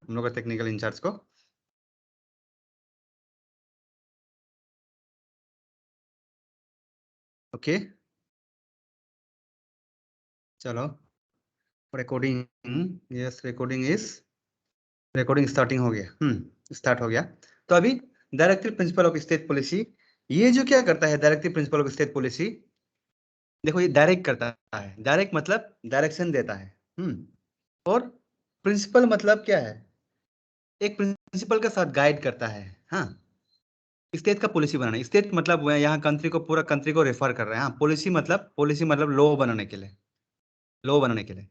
हम लोग का टेक्निकल इंचार्ज को। ओके चलो, रिकॉर्डिंग, यस रिकॉर्डिंग स्टार्टिंग हो गया, स्टार्ट हो गया। तो अभी directive principle of state policy, ये जो क्या करता है directive principle of state policy, देखो ये डायरेक्ट करता है, डायरेक्ट मतलब डायरेक्शन देता है, और प्रिंसिपल मतलब क्या है, एक प्रिंसिपल के साथ गाइड करता है। हाँ, स्टेट का पॉलिसी बनाना, स्टेट मतलब यहाँ कंट्री को, पूरा कंट्री को रेफर कर रहे हैं। हाँ, पॉलिसी मतलब लॉ बनाने के लिए, लॉ बनाने के लिए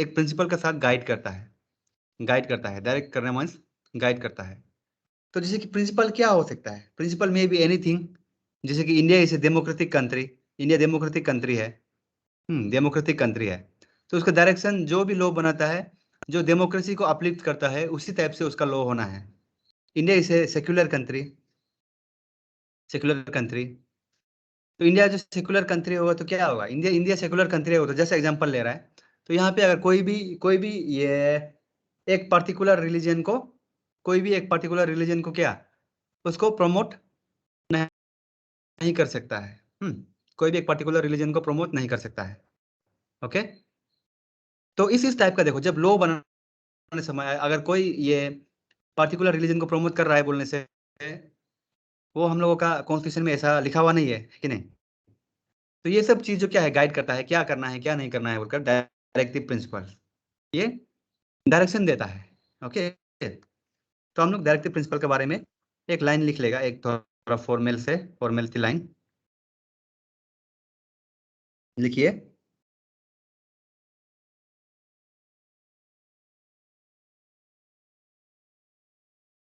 एक प्रिंसिपल के साथ गाइड करता है, डायरेक्ट करना मीन्स गाइड करता है। तो जैसे कि प्रिंसिपल क्या हो सकता है, प्रिंसिपल में भी एनीथिंग, जैसे कि India is a democratic country, India democratic country है, डेमोक्रेटिक कंट्री है, तो उसका डायरेक्शन जो भी लॉ बनाता है जो डेमोक्रेसी को अपलिफ्ट करता है उसी टाइप से उसका लॉ होना है। India is a secular country, तो इंडिया जो सेक्युलर कंट्री होगा तो क्या होगा, इंडिया सेक्युलर कंट्री होगा, तो जैसे एग्जांपल ले रहा है, तो यहाँ पे अगर कोई भी ये एक पर्टिकुलर रिलीजन को, क्या उसको प्रमोट नहीं कर सकता है, कोई भी एक पर्टिकुलर रिलीजन को प्रमोट नहीं कर सकता है। ओके, तो इस टाइप का देखो, जब लॉ बनाने समय अगर कोई ये पर्टिकुलर रिलीजन को प्रमोट कर रहा है बोलने से, वो हम लोगों का कॉन्स्टिट्यूशन में ऐसा लिखा हुआ नहीं है कि नहीं। तो ये सब चीज जो क्या है गाइड करता है, क्या करना है क्या नहीं करना है बोलकर, डायरेक्टिव प्रिंसिपल ये डायरेक्शन देता है। ओके, तो हम लोग डायरेक्टिव प्रिंसिपल के बारे में एक लाइन लिख लेगा, एक थोड़ा फॉर्मेलिटी लाइन लिखिए।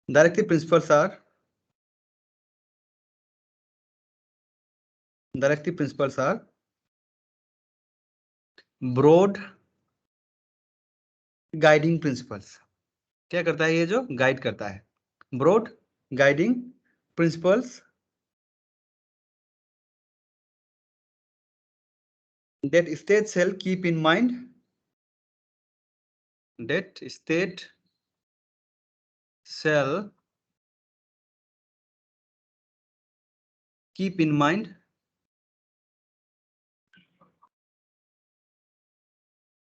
Directive principles are broad guiding principles. क्या करता है ये जो गाइड करता है, broad guiding principles that state shall keep in mind, that state shall keep in mind,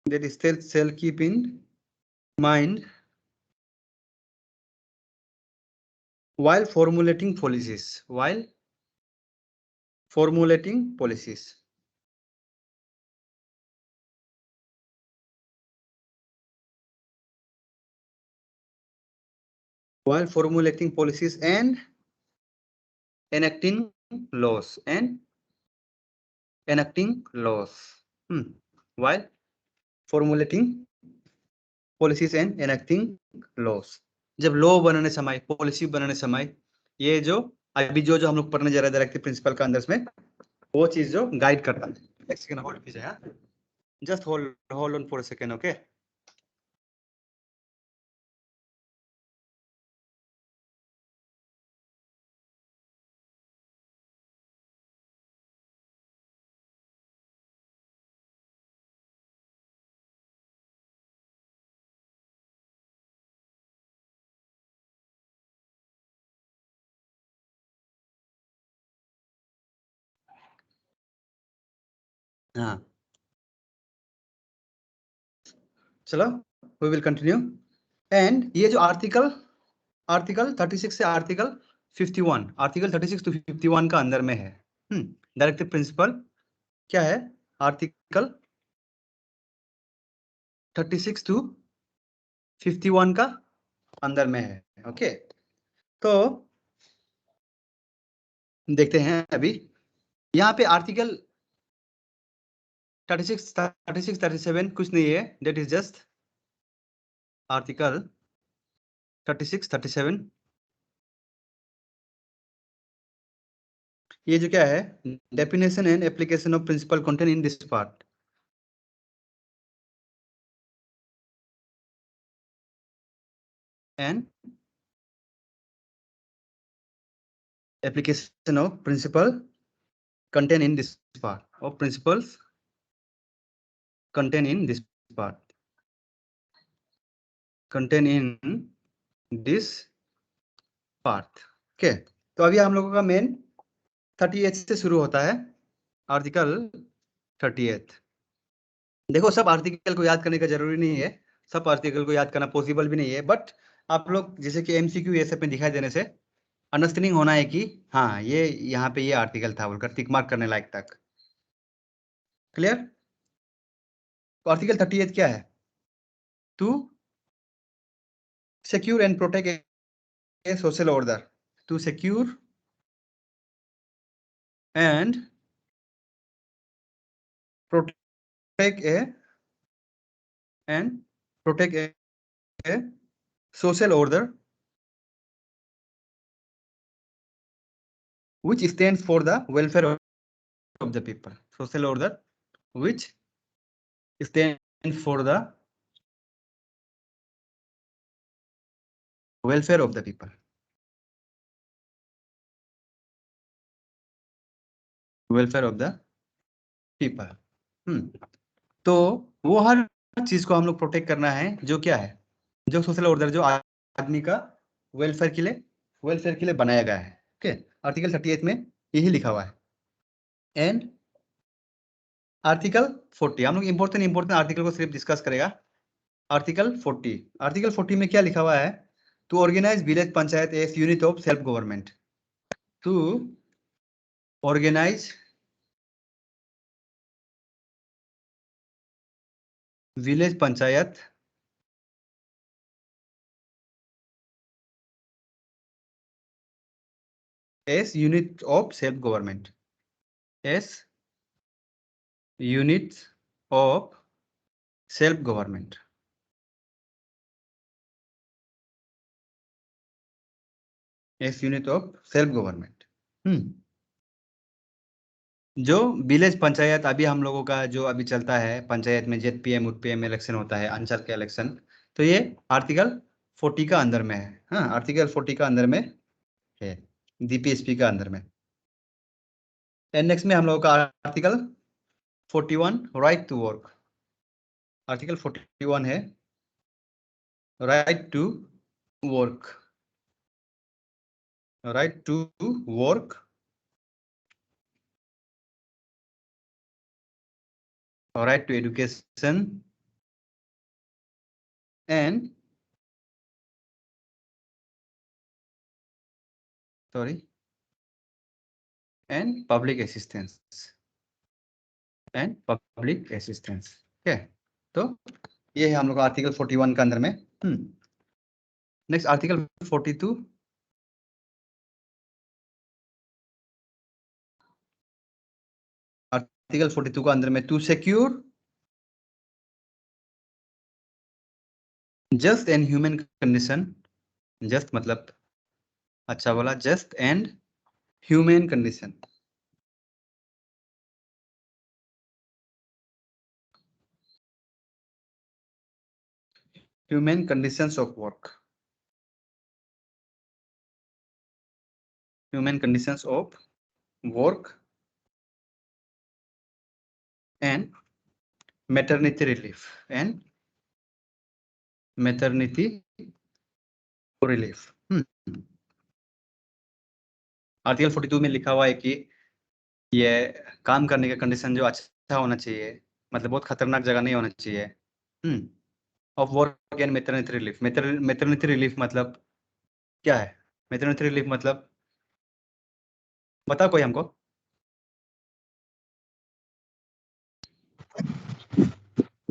that state shall keep in mind while formulating policies, while formulating policies. While formulating policies and enacting laws, while formulating policies and enacting laws, जब law बनाने समय, policy बनाने समय, ये जो अभी जो हम लोग पढ़ने जा रहे हैं डायरेक्टिव प्रिंसिपल का अंदर में, वो चीज जो गाइड करता है। एक सेकंड होल्ड कीजिए, हाँ, just hold on for a second. Okay, हाँ चलो, वी विल कंटिन्यू। एंड ये जो आर्टिकल 36 से आर्टिकल 51, आर्टिकल 36 टू 51 का अंदर में है। डायरेक्टिव प्रिंसिपल क्या है, आर्टिकल 36 टू 51 का अंदर में है। ओके, तो देखते हैं अभी यहाँ पे आर्टिकल 36, 37 कुछ नहीं है, दैट इज जस्ट आर्टिकल 36, 37। ये जो क्या है, definition and application of principle contain in this part, and application of principle contain in this part, of principles contain in this part। contain in this part. Okay, तो अभी हम लोगों का main 38 से शुरू होता है, आर्टिकल 38। देखो सब आर्टिकल को याद करने का जरूरी नहीं है, सब आर्टिकल को याद करना पॉसिबल भी नहीं है, बट आप लोग जैसे कि एमसीक्यू ये सब में दिखाई देने से अंडरस्टैंडिंग होना है कि हाँ ये यहाँ पे ये आर्टिकल था बोलकर टिक मार्क करने लायक तक। क्लियर? तो आर्टिकल 38 क्या है? To secure and protect a social order, to secure and protect a social order which stands for the welfare of the people. Social order which stands for the welfare of the people. Welfare of the people. तो वो हर चीज को हम लोग protect करना है जो क्या है, जो सोशल ऑर्डर, जो आदमी का वेलफेयर के लिए बनाया गया है। ओके, आर्टिकल 38 में यही लिखा हुआ है। एंड आर्टिकल 40, हम लोग इंपोर्टेंट आर्टिकल को सिर्फ डिस्कस करेगा। आर्टिकल 40 में क्या लिखा हुआ है? To organise village panchayat as unit of self government, to organise village panchayat as unit of self government, as units of self government, as unit of self government। जो विलेज पंचायत अभी हम लोगों का जो अभी चलता है, पंचायत में जेडपीएम उत्पीएम इलेक्शन होता है, अंचल के इलेक्शन, तो ये आर्टिकल 40 का अंदर में है। हाँ, आर्टिकल 40 का अंदर में है, डीपीएसपी का अंदर में। एंड नेक्स्ट में हम लोगों का article 41 right to work. Article 41 है right to work, right to work, right to education and and public assistance, ठीक है। तो ये है हम लोग आर्टिकल 41 का अंदर में। नेक्स्ट आर्टिकल 42, आर्टिकल 42 का अंदर में to secure just and humane condition, just मतलब अच्छा बोला, just and humane condition, humane conditions of work, humane conditions of work and maternity relief, and maternity relief. Article 42 में लिखा हुआ है कि ये काम करने का कंडीशन जो अच्छा होना चाहिए, मतलब बहुत खतरनाक जगह नहीं होना चाहिए। Of work and maternity relief. Maternity relief मतलब क्या है? मैटरनिटी रिलीफ मतलब बताओ कोई हमको।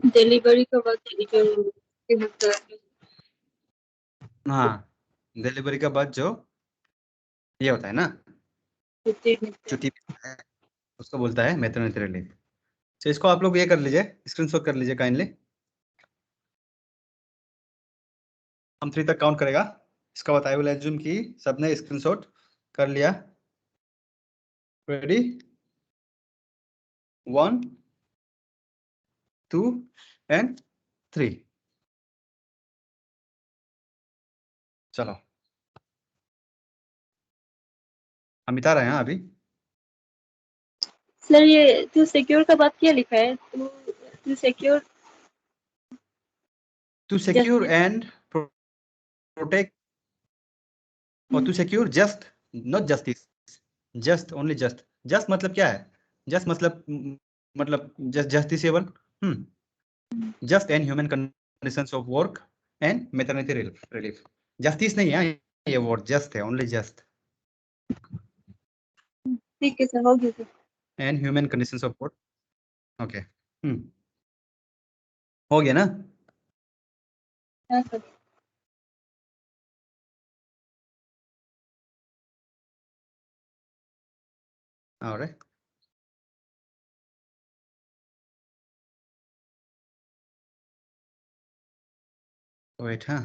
डिलीवरी का बाद जो हाँ, डिलीवरी का बाद जो ये होता है ना, छुट्टी, उसको बोलता है मैटरनिटी रिलीफ। तो इसको आप लोग ये कर लीजिए, स्क्रीनशॉट कर लीजिए काइंडली। हम 3 तक काउंट करेगा, इसका बताया हुआ एज्यूम की सबने स्क्रीनशॉट कर लिया। रेडी? 1 2 एंड 3। चलो हम मिटा रहे हैं अभी। सर ये टू सिक्योर का बाद क्या लिखा है? To secure to secure and protect और to secure just, not justice, just, only just. Just मतलब क्या है? जस्ट मतलब just justiciable, just and human conditions of work and maternity relief. Justice नहीं है ये वर्ड, जस्ट है, ओनली जस्ट। ठीक है सर, हो गया sir. And human conditions of work, okay, हो गया ना? हाँ सर। और वेट, हाँ,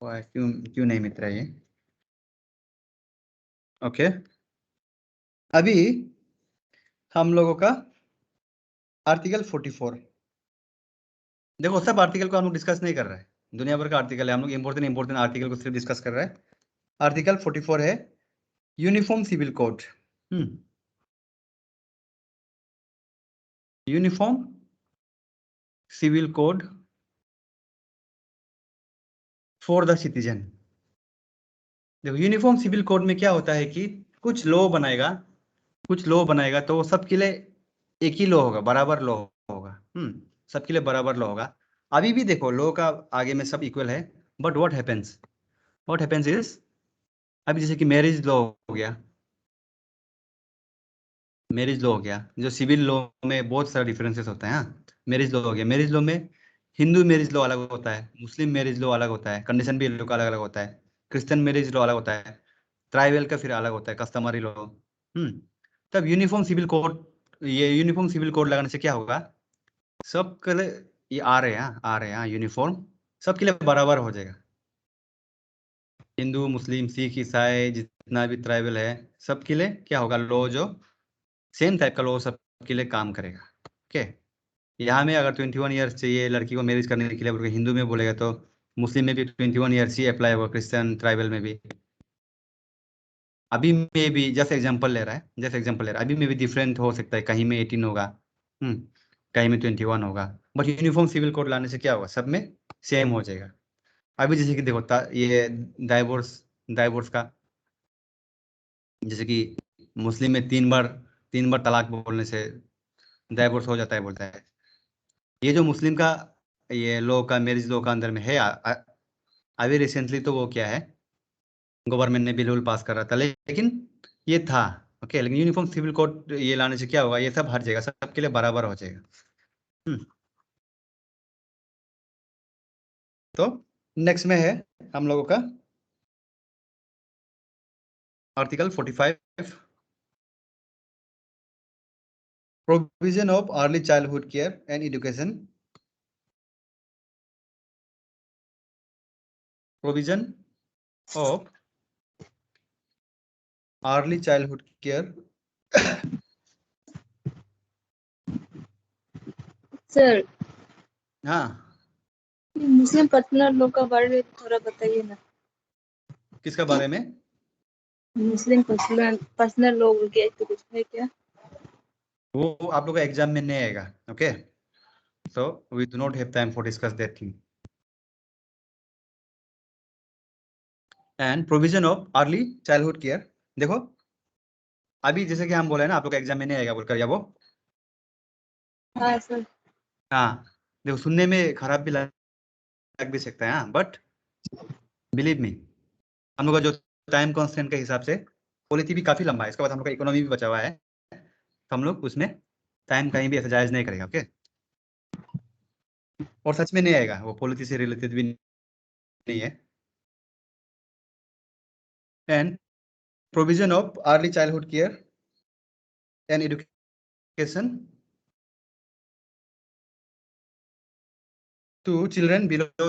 क्यों क्यों नहीं मिल रहा ये? ओके, अभी हम लोगों का आर्टिकल 44, देखो सब आर्टिकल को हम लोग डिस्कस नहीं कर रहे हैं, दुनिया भर का आर्टिकल है, हम लोग इंपोर्टेंट आर्टिकल को सिर्फ डिस्कस कर रहे हैं। आर्टिकल 44 है uniform civil code, uniform civil code for the citizen. देखो यूनिफॉर्म सिविल कोड में क्या होता है कि कुछ लॉ बनाएगा तो वो सबके लिए एक ही लॉ होगा, बराबर लॉ होगा, सबके लिए बराबर लॉ होगा। अभी भी देखो लॉ का आगे में सब इक्वल है, बट व्हाट हैपेंस इज, अभी जैसे कि मैरिज लॉ हो गया, जो सिविल लॉ में बहुत सारे डिफरेंसेस होते हैं। हाँ, मैरिज लॉ हो गया, मैरिज लॉ में हिंदू मैरिज लॉ अलग होता है, मुस्लिम मैरिज लॉ अलग होता है, कंडीशन भी लोग अलग अलग होता है, क्रिश्चियन मैरिज लॉ अलग होता है, ट्राइबल का फिर अलग होता है, कस्टमरी लॉ। तब यूनिफॉर्म सिविल कोड लगाने से क्या होगा, सबके लिए ये आ रहे हैं यूनिफॉर्म, सबके लिए बराबर हो जाएगा। हिंदू, मुस्लिम, सिख, ईसाई, जितना भी ट्राइबल है, सबके लिए क्या होगा, लॉ जो सेम टाइप का लॉ सबके लिए काम करेगा। ओके, यहाँ में अगर 21 ईयर्स चाहिए लड़की को मैरिज करने के लिए, अगर हिंदू में बोलेगा तो मुस्लिम में भी 21 ईयर्स ही अप्लाई होगा, क्रिश्चियन ट्राइबल में भी। अभी में भी जैसे एग्जांपल ले रहा है, अभी में भी डिफरेंट हो सकता है, कहीं में 18 होगा, कहीं में 21 होगा, बट यूनिफॉर्म सिविल कोड लाने से क्या होगा, सब में सेम हो जाएगा। अभी जैसे कि देखो ये डाइवोर्स का, जैसे कि मुस्लिम में 3 बार तलाक बोलने से डाइवोर्स हो जाता है, बोलता है। ये जो मुस्लिम का ये लॉ का, मैरिज लॉ का अंदर में है, अभी रिसेंटली तो वो क्या है, गवर्नमेंट ने बिल पास कर रहा था, लेकिन ये था ओके, लेकिन यूनिफॉर्म सिविल कोड ये लाने से क्या होगा, ये सब हट जाएगा, सबके लिए बराबर हो जाएगा। तो नेक्स्ट में है हम लोगों का article 45, provision of early childhood care and education, provision of early childhood care. Sir, हाँ, मुस्लिम पर्सनल लॉ का बारे में थोड़ा बताइए ना। किसका बारे में? मुस्लिम पर्सनल लॉ बोल के तो कुछ है क्या? वो आप लोग का एग्जाम में नहीं आएगा, okay, so we do not have time for discuss that thing. And provision of early childhood care, देखो अभी जैसे कि हम बोले ना, आप लोग का एग्जाम में नहीं आएगा बोलकर, या वो हाँ सर। हाँ, देखो सुनने में खराब भी लग भी सकता है, हाँ, बट बिलीव मी, हम लोग का जो टाइम कॉन्स्टेंट के हिसाब से पॉलिटी भी काफी लंबा है, इसके बाद हम लोग का इकोनॉमी भी बचा हुआ है, तो हम लोग उसमें टाइम कहीं भी ऐसा जायज नहीं करेगा, ओके। और सच में नहीं आएगा, वो पॉलिटी से रिलेटेड भी नहीं है। And provision of early childhood care and education to children below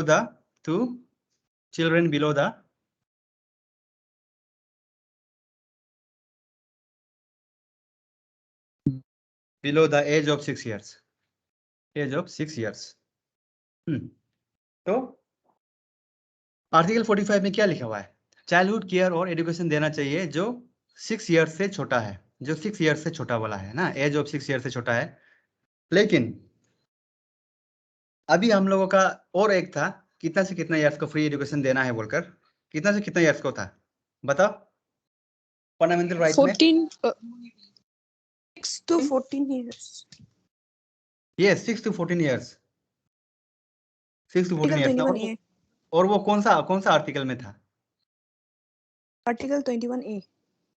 the age of 6 years, तो आर्टिकल 45 में क्या लिखा हुआ है, चाइल्डहुड केयर और एजुकेशन देना चाहिए जो 6 ईयर्स से छोटा है, जो 6 ईयर्स से छोटा वाला है ना, एज ऑफ 6 ईयर्स से छोटा है। लेकिन अभी हम लोगों का और एक था कितना से कितना ईयर्स को फ्री एजुकेशन देना है बोलकर, कितना से कितना ईयर्स को था बताओ फंडामेंटल राइट में? 6 to 14 years. Yes 6 to 14 years, 6 to 14 Article years. 21A. और वो कौन सा आर्टिकल में था? Article 21A.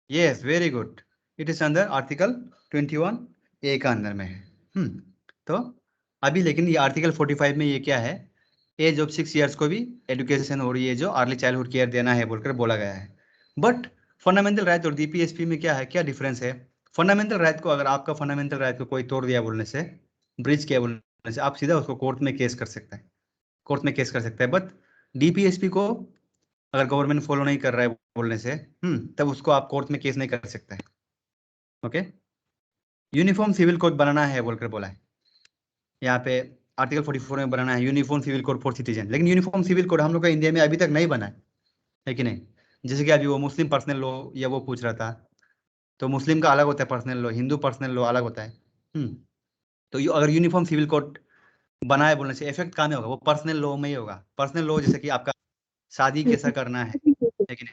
Yes very good, it is under article 21A का अंदर में है। तो अभी लेकिन ये आर्टिकल 45 में ये क्या है, एज ऑफ 6 ईयर्स को भी एजुकेशन और ये जो अर्ली चाइल्डहुड केयर देना है बोलकर बोला गया है। बट फंडामेंटल राइट और डीपीएसपी में क्या है, क्या डिफरेंस है? फंडामेंटल राइट को अगर आपका फंडामेंटल राइट को कोई तोड़ दिया बोलने से, ब्रिज किया बोलने से, आप सीधा उसको कोर्ट में केस कर सकते हैं, कोर्ट में केस कर सकते हैं। बट डीपीएसपी को अगर गवर्नमेंट फॉलो नहीं कर रहा है बोलने से तब उसको आप कोर्ट में केस नहीं कर सकते हैं। ओके, यूनिफॉर्म सिविल कोड बनाना है बोलकर बोला है यहाँ पे आर्टिकल 44 में बनाना है uniform civil code for citizen. लेकिन यूनिफॉर्म सिविल कोड हम लोग का इंडिया में अभी तक नहीं बना है कि नहीं? जैसे कि अभी वो मुस्लिम पर्सनल लॉ या वो पूछ रहा था, तो मुस्लिम का अलग होता है personal law, Hindu personal law अलग होता है। तो अगर यूनिफॉर्म सिविल कोड बनाए बोलने से इफेक्ट कहाँ में होगा? वो पर्सनल लॉ में ही होगा। पर्सनल लॉ जैसे कि आपका शादी कैसा करना है, लेकिन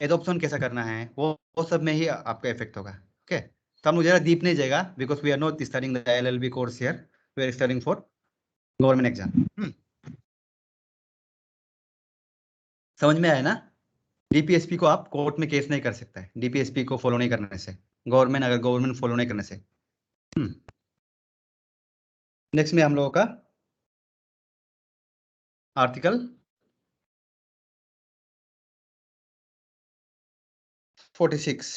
एडॉप्शन कैसा करना है, वो सब में ही आपका इफेक्ट होगा। ओके, तो हम लोग जरा डीप नहीं जाएगा, because we are not studying the LLB course here, we are studying for government exam. समझ में आया ना? डीपीएसपी को आप कोर्ट में केस नहीं कर सकता है, डीपीएसपी को फॉलो नहीं करने से, गवर्नमेंट फॉलो नहीं करने से। नेक्स्ट में हम लोगों का आर्टिकल 46,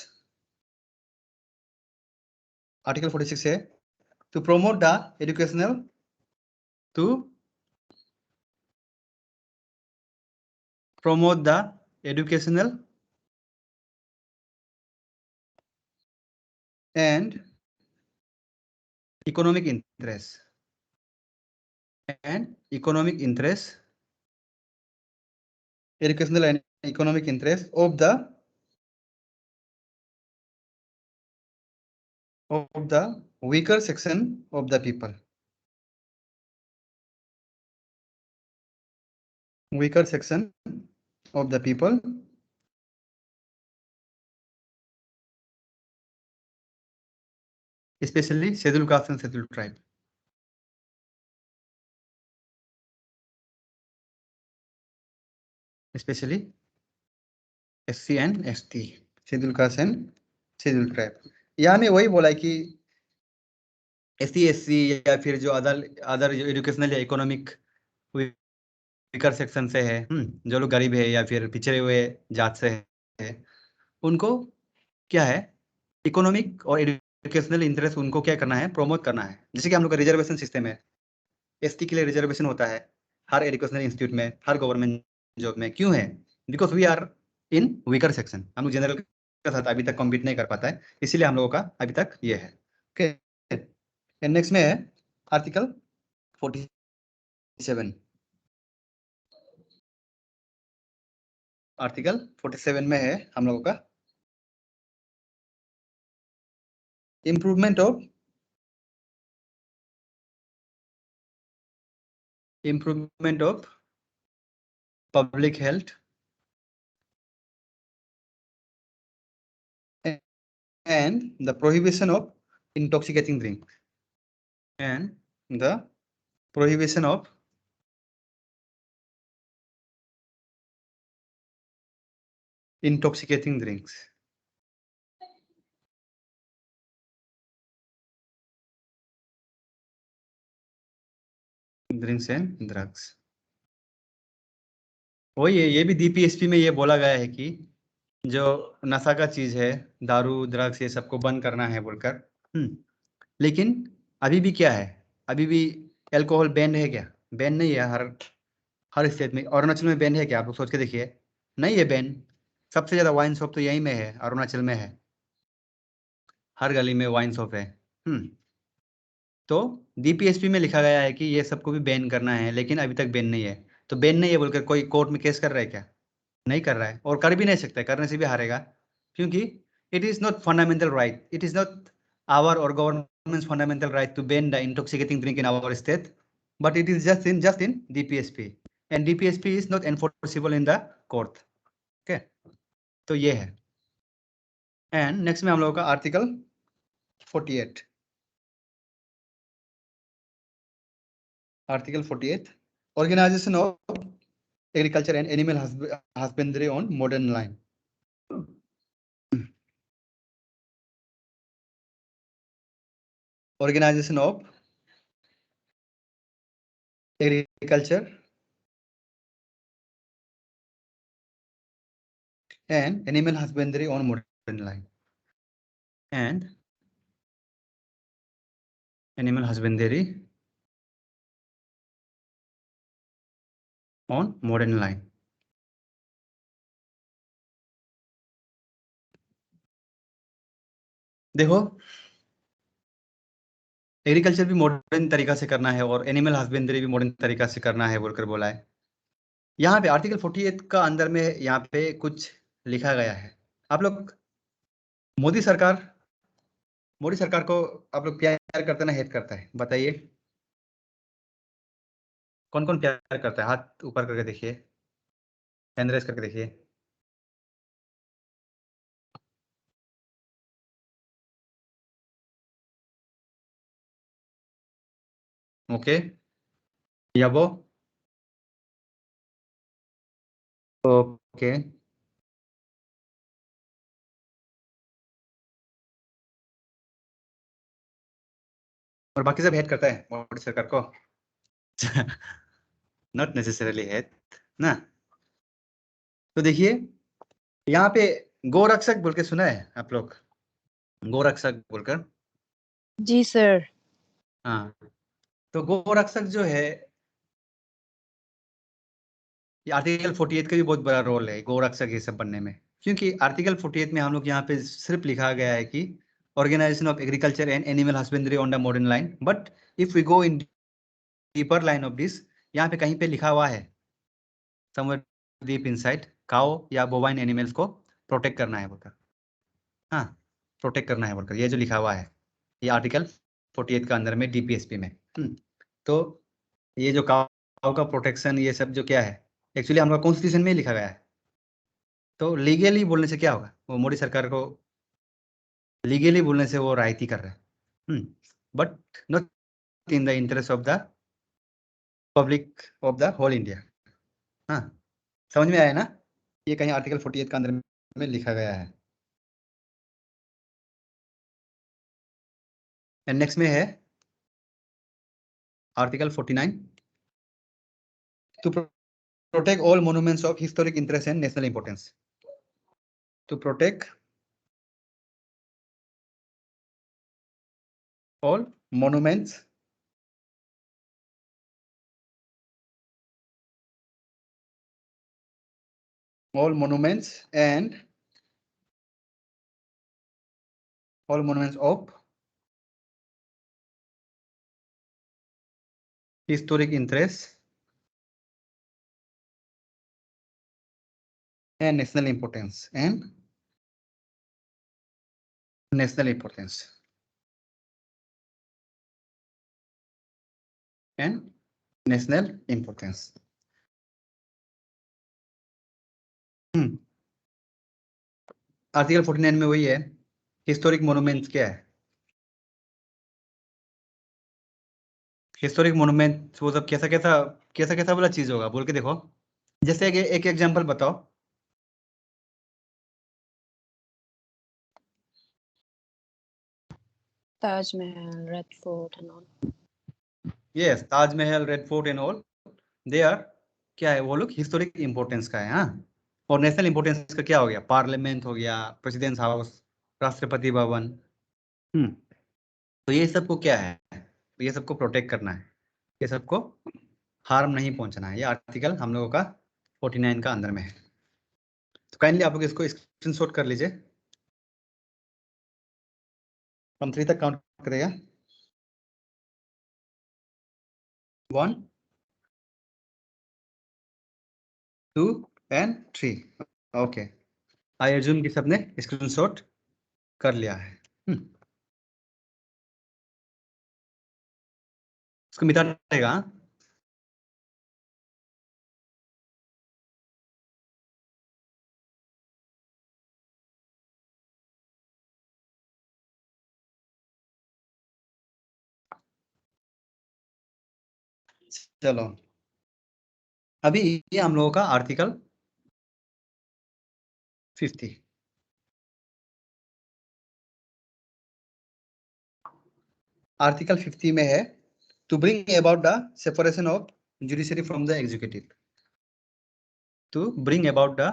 आर्टिकल 46 है to promote the educational, to promote the educational and economic interest educational and economic interest of the weaker section of the people, weaker section of the people, especially scheduled caste and scheduled tribe, especially SC and ST, scheduled caste and scheduled tribe। यहाँ में वही बोला है कि SC SC या फिर जो other जो एजुकेशनल या इकोनॉमिक वीकर सेक्शन से है, जो लोग गरीब है या फिर पिछड़े हुए जात से है, उनको क्या है, इकोनॉमिक और एजुकेशनल इंटरेस्ट उनको क्या करना है, प्रमोट करना है। जैसे कि हम लोग का रिजर्वेशन सिस्टम है, ST के लिए रिजर्वेशन होता है हर एजुकेशनल इंस्टीट्यूट में, हर गवर्नमेंट जॉब में। क्यों है? Because we are in weaker section, हम लोग जनरल के साथ अभी तक कॉम्पीट नहीं कर पाता है, इसीलिए हम लोगों का अभी तक ये है। ओके, नेक्स्ट में है आर्टिकल 47, आर्टिकल 47 में है हम लोगों का improvement of public health and the prohibition of intoxicating drink, and the prohibition of intoxicating drinks and drugs। वही है, ये भी DPSP में ये बोला गया है कि जो नशा का चीज है, दारू ड्रग्स, ये सबको बंद करना है बोलकर। लेकिन अभी भी क्या है, अभी भी अल्कोहल बैन है क्या? बैन नहीं है हर स्टेट में। अरुणाचल में बैन है क्या? आप लोग सोच के देखिए, नहीं है बैन। सबसे ज्यादा वाइन शॉप तो यहीं में है, अरुणाचल में है, हर गली में वाइन शॉप है। तो DPSP में लिखा गया है कि ये सबको भी बैन करना है, लेकिन अभी तक बैन नहीं है। तो बैन नहीं है बोलकर कोई कोर्ट में केस कर रहा है क्या? नहीं कर रहा है, और कर भी नहीं सकता, करने से भी हारेगा, क्योंकि it is not fundamental right, it is not our और government fundamental right to ban the intoxicating drink in our state, but it is just in DPSP। And DPSP is not enforceable in the court. Okay, तो ये है। And next में हम लोगों का article 48, article 48, organisation of agriculture and animal husbandry on modern line. Organisation of agriculture and animal husbandry on modern line, and animal husbandry on modern line। देखो, agriculture भी modern तरीका से करना है और एनिमल हस्बेंड्री भी मॉडर्न तरीका से करना है बोलकर बोला है। यहाँ पे आर्टिकल 48 का अंदर में यहाँ पे कुछ लिखा गया है। आप लोग मोदी सरकार को आप लोग प्यार करते ना हेट करता है, बताइए कौन कौन प्यार करता है? हाथ ऊपर करके देखिए, हैंड रेज करके देखिए। ओके, याबो, ओके, और बाकी सब हेट करता है मोदी सरकार को। नॉट नेसेसरली है ना। तो देखिए यहाँ पे गोरक्षक बोल के सुना है आप लोग? गोरक्षक बोलकर। जी सर। हाँ, तो गोरक्षक जो है, ये आर्टिकल 48 का भी बहुत बड़ा रोल है गोरक्षक ये सब बनने में, क्योंकि आर्टिकल 48 में हम लोग यहाँ पे सिर्फ लिखा गया है कि organisation of agriculture and animal husbandry on the modern line, but if we go in deeper line of this, यहाँ पे कहीं पे लिखा हुआ है समवेयर डीप इनसाइड, काओ या बोवाइन एनिमल्स को प्रोटेक्ट करना है बोलकर। हाँ, प्रोटेक्ट करना है बोलकर ये जो लिखा हुआ है, ये आर्टिकल 48 का अंदर में डीपीएसपी में। तो ये जो काओ का प्रोटेक्शन ये सब जो क्या है, एक्चुअली हमारा कॉन्स्टिट्यूशन में ही लिखा गया है। तो लीगली बोलने से क्या होगा, वो मोदी सरकार को लीगली बोलने से वो राइट ही कर रहा है, but not in the interest of the public of the whole India. हाँ, समझ में आया ना? ये कहीं आर्टिकल 48 का अंदर में लिखा गया है। एंड नेक्स्ट में है article 49, to protect all monuments of historic interest and national importance. To protect all monuments and all monuments of historic interest and national importance and national importance and national importance। Article 49 में वही है, historic monuments क्या है? Historic monument वो सब कैसा कैसा कैसा कैसा वाला चीज होगा बोल के देखो। जैसे एक एग्जांपल बताओ। Taj Mahal, Red Fort and all. Yes, Taj Mahal, Red Fort and all, they are क्या है, वो लोग हिस्टोरिक इंपॉर्टेंस का है। हाँ, और नेशनल इंपॉर्टेंस का क्या हो गया? पार्लियामेंट हो गया, प्रेसिडेंट हाउस, राष्ट्रपति भवन। तो ये सबको क्या है, ये सबको प्रोटेक्ट करना है, ये सबको हार्म नहीं पहुंचना है। ये आर्टिकल हम लोगों का 49 का अंदर में है। तो काइंडली आप लोग इसको स्क्रीनशॉट कर लीजिए। हम 3 तक काउंट करेगा, 1 2 एंड 3। ओके, आई अर्जुन की सबने स्क्रीनशॉट कर लिया है। इसको मिटा देगा। चलो अभी ये हम लोगों का आर्टिकल 50। आर्टिकल 50 में है to bring about the separation of judiciary from the executive, to bring about the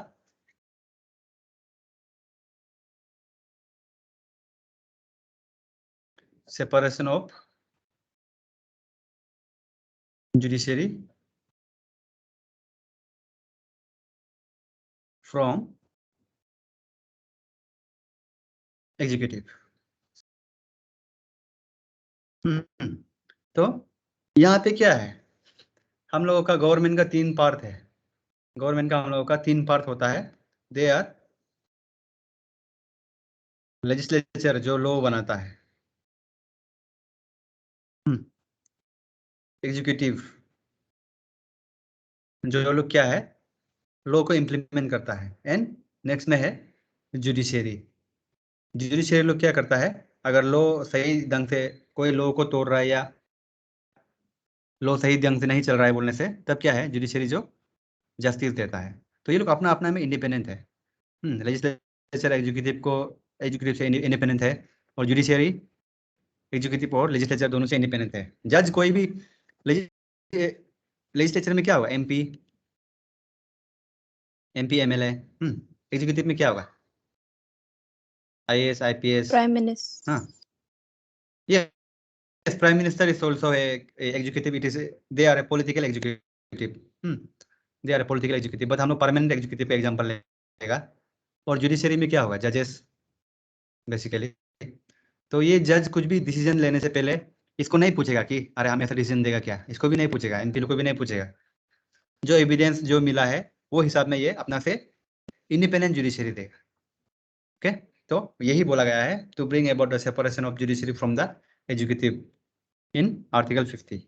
separation of judiciary from executive। तो यहाँ पे क्या है, हम लोगों का गवर्नमेंट का 3 पार्ट है। गवर्नमेंट का हम लोगों का 3 पार्ट होता है। दे आर लेजिस्लेचर जो लॉ बनाता है, एग्जीक्यूटिव जो लोग क्या है लॉ को इम्प्लीमेंट करता है, एंड नेक्स्ट में है जुडिशियरी। जुडिशियरी लोग क्या करता है, अगर लॉ सही ढंग से कोई लॉ को तोड़ रहा है या लॉ सही ढंग से नहीं चल रहा है बोलने से, तब क्या है जुडिशियरी जो जस्टिस देता है। तो ये लोग अपना अपना में इंडिपेंडेंट है। लेजिस्लेचर एग्जीक्यूटिव से इंडिपेंडेंट है, और जुडिशियरी एग्जीक्यूटिव और लेजिस्लेचर दोनों से इंडिपेंडेंट है। जज कोई भी लेजिस्लेचर में क्या होगा, एमपी एमएलए। एग्जीक्यूटिव में क्या होगा, आईएएस आईपीएस। Prime Minister. हाँ, yes, prime minister is also a executive. It is they are a political executive. They are a political executive, but हम लोग permanent executive पे एग्जांपल लेगा। और जुडिशरी में क्या होगा, जजेस बेसिकली। तो ये जज कुछ भी डिसीजन लेने से पहले इसको नहीं पूछेगा कि अरे हम ऐसा डिसीजन देगा क्या, इसको भी नहीं पूछेगा, एमपी को भी नहीं पूछेगा। जो एविडेंस जो मिला है वो हिसाब में ये अपना से इंडिपेंडेंट जुडिशरी देगा। ओके, तो यही बोला गया है to bring about the separation of judiciary from the executive in article 50।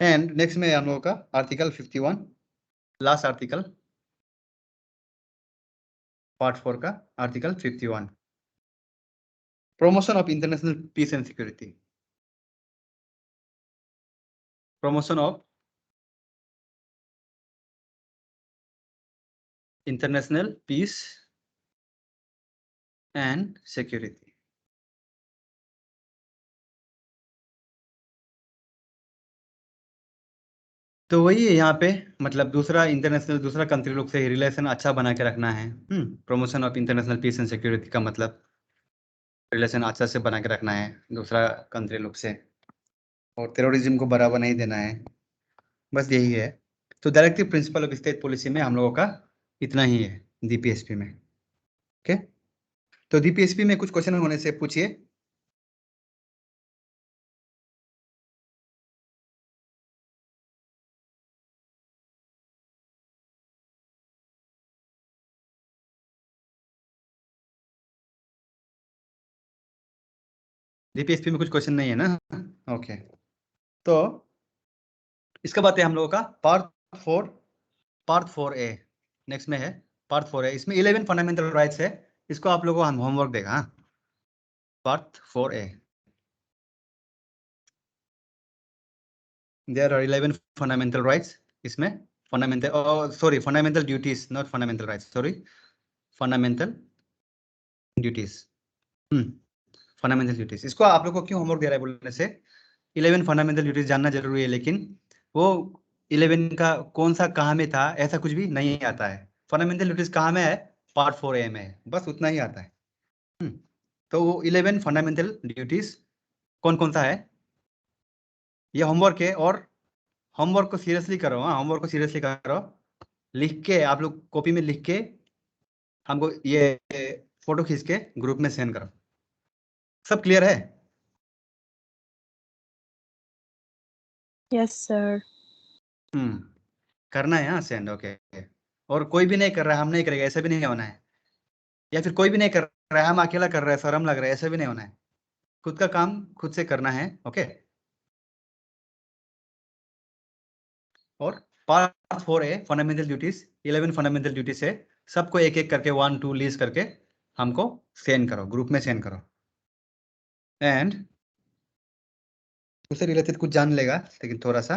And next में हम लोगों का आर्टिकल 51, लास्ट आर्टिकल पार्ट 4 का article 51, promotion of international peace and security. Promotion of international peace and security. तो वही है यहाँ पे, मतलब दूसरा इंटरनेशनल दूसरा कंट्री लोग से रिलेशन अच्छा बना के रखना है। Promotion of international peace and security का मतलब रिलेशन अच्छा से बना के रखना है दूसरा कंट्री लोग से, और टेररिज्म को बढ़ावा नहीं देना है, बस यही है। तो directive principle of state policy में हम लोगों का इतना ही है डीपीएसपी में। ओके, तो डीपीएसपी में कुछ क्वेश्चन होने से पूछिए। डीपीएसपी में कुछ क्वेश्चन नहीं है ना? ओके, तो इसके बाद है हम लोगों का पार्ट 4 ए। नेक्स्ट में है पार्ट 4 ए, इसमें 11 फंडामेंटल राइट्स है। इसको आप लोगों को हम होमवर्क देगा। Part 4 A, there are 11 fundamental rights. इसमें fundamental duties, not fundamental rights, sorry, fundamental duties. Fundamental duties, इसको आप लोग को क्यों होमवर्क दे रहा है बोलने से, 11 फंडामेंटल ड्यूटीज जानना जरूरी है, लेकिन वो 11 का कौन सा कहाँ में था ऐसा कुछ भी नहीं आता है। फंडामेंटल ड्यूटीज कहाँ में है, पार्ट 4 ए में है, बस उतना ही आता है। तो वो 11 फंडामेंटल ड्यूटीज कौन कौन सा है, ये होमवर्क है, और होमवर्क को सीरियसली करो। हाँ, होमवर्क को सीरियसली करो, लिख के आप लोग कॉपी में लिख के हमको ये फोटो खींच के ग्रुप में सेंड करो। सब क्लियर है? Yes, sir. करना है, हाँ सेंड, ओके। और कोई भी नहीं कर रहा है, हम नहीं करेंगे, ऐसा भी नहीं होना है। या फिर कोई भी नहीं कर रहा है, हम अकेला कर रहे हैं, शर्म लग रहा है, ऐसा भी नहीं होना है। खुद का काम खुद से करना है, ओके। और part 4 a fundamental duties, 11 fundamental duties है, सबको एक एक करके 1 2 लिस्ट करके हमको सेंड करो, ग्रुप में सेंड करो। एंड उससे रिलेटेड कुछ जान लेगा, लेकिन थोड़ा सा।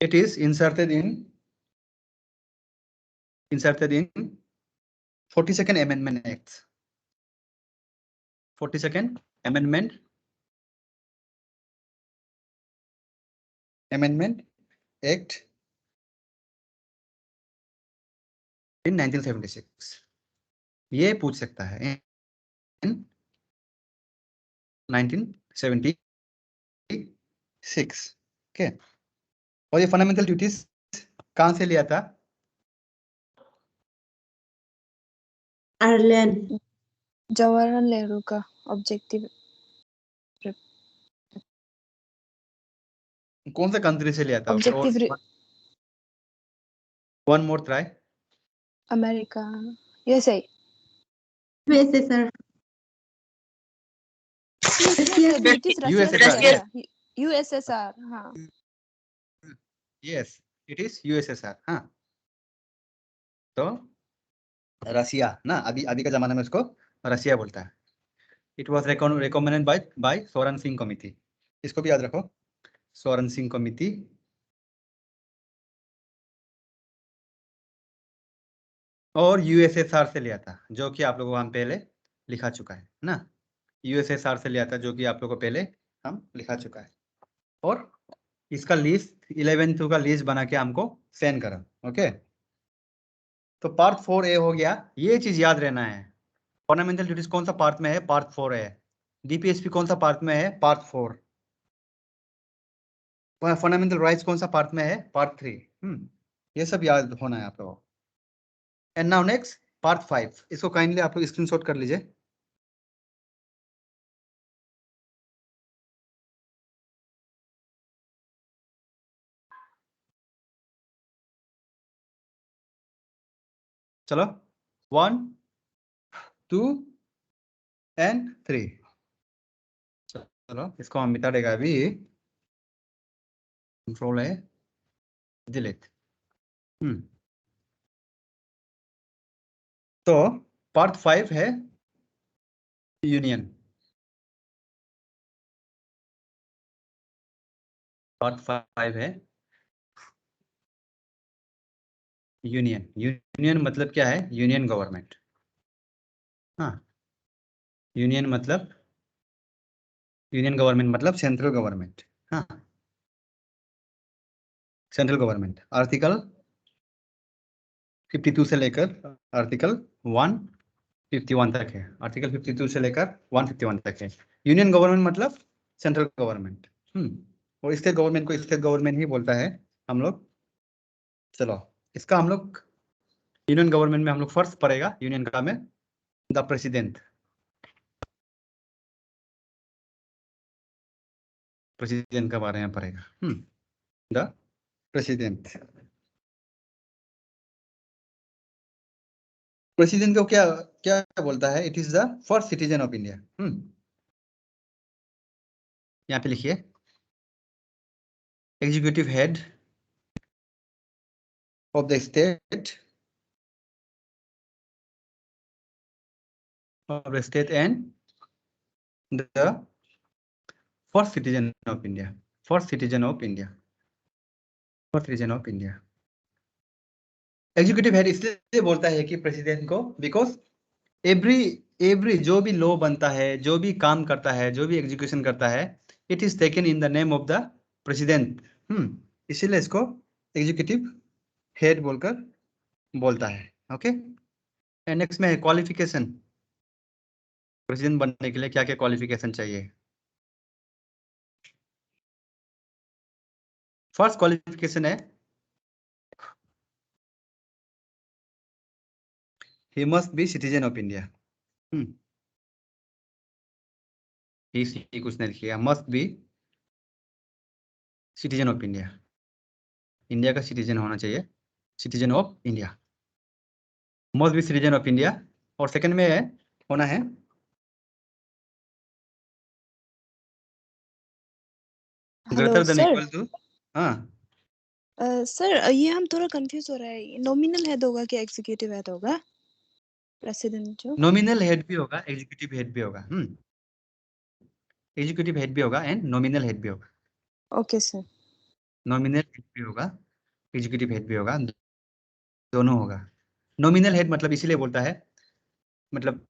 It is inserted in 42nd Amendment Act. 42nd Amendment Act in 1976. ये पूछ सकता है in 1976. ओके, और ये फंडामेंटल ड्यूटीज कहाँ से लिया था? आयरलैंड। जवाहरलाल नेहरू का ऑब्जेक्टिव। कौन सा कंट्री से लिया था? Objective one more try. America, USA. USA sir. USSR. USSR, हाँ। Yes, it is USSR. हाँ, तो रसिया ना, अभी अभी का जमाना में उसको रसिया बोलता है. It was recommended by Soren Singh committee. इसको भी याद रखो, सोरेन सिंह कमिटी. और USSR से लिया था, जो कि आप लोगों को हम पहले लिखा चुका है ना. USSR से लिया था, जो कि आप लोगों को पहले हम लिखा चुका है. और इसका लिस्ट 11 का लिस्ट बना के हमको सेंड करो. ओके, तो पार्ट 4A हो गया. ये चीज याद रहना है, फंडामेंटल ड्यूटीज कौन सा पार्ट में है? पार्ट 4 है. DPSP कौन सा पार्ट में है? पार्ट 4. फंडामेंटल राइट्स कौन सा पार्ट में है? पार्ट 3. ये सब याद होना है आप लोगों को. And now next part 5. इसको काइंडली आप लोग स्क्रीनशॉट कर लीजिए. चलो 1, 2 एंड 3. चलो इसको हम मिटा देगा अभी. कंट्रोल है डिलीट. तो पार्ट 5 है यूनियन. पार्ट 5 है यूनियन. यूनियन मतलब क्या है? Union government. हाँ, यूनियन मतलब सेंट्रल गवर्नमेंट. हाँ, सेंट्रल गवर्नमेंट. आर्टिकल 52 से लेकर आर्टिकल 151 तक है. आर्टिकल 52 से लेकर 151 तक है. यूनियन गवर्नमेंट मतलब सेंट्रल गवर्नमेंट. और स्टेट गवर्नमेंट को स्टेट गवर्नमेंट ही बोलता है हम लोग. चलो इसका हम लोग यूनियन गवर्नमेंट में हम लोग फर्स्ट पढ़ेगा यूनियन का में द प्रेसिडेंट. प्रेसिडेंट के बारे में पढ़ेगा. The president. प्रेसिडेंट को क्या क्या बोलता है? It is the first citizen of India. यहाँ पे लिखिए executive head of the state and the first citizen of India. First citizen of India. First citizen of India. Executive head इसलिए बोलता है कि प्रेसिडेंट को, बिकॉज एवरी जो भी लॉ बनता है, जो भी काम करता है, जो भी एग्जीक्यूशन करता है, it is taken in the name of the president. इसीलिए इसको एग्जीक्यूटिव हेड बोलकर बोलता है. ओके, नेक्स्ट में है क्वालिफिकेशन. प्रेसिडेंट बनने के लिए क्या क्या क्वालिफिकेशन चाहिए? फर्स्ट क्वालिफिकेशन है he must be citizen of India. he कुछ नहीं लिखिएगा. must be citizen of India. India का सिटीजन होना चाहिए. Citizen of India. must be citizen of India. और सेकंड में है होना है hello greater than sir. Equal to. हाँ सर, ये हम थोड़ा कंफ्यूज हो रहा है. नॉमिनल हेड होगा कि एग्जीक्यूटिव हेड होगा प्रेसिडेंट जो? नॉमिनल हेड भी होगा, एग्जीक्यूटिव हेड भी होगा. एग्जीक्यूटिव हेड भी होगा एंड नॉमिनल हेड भी होगा। Okay sir. नॉमिनल हेड भी होगा, एग्जीक्यूटिव हेड भी होगा, दोनों होगा। नॉमिनल हेड मतलब इसीलिए बोलता है, मतलब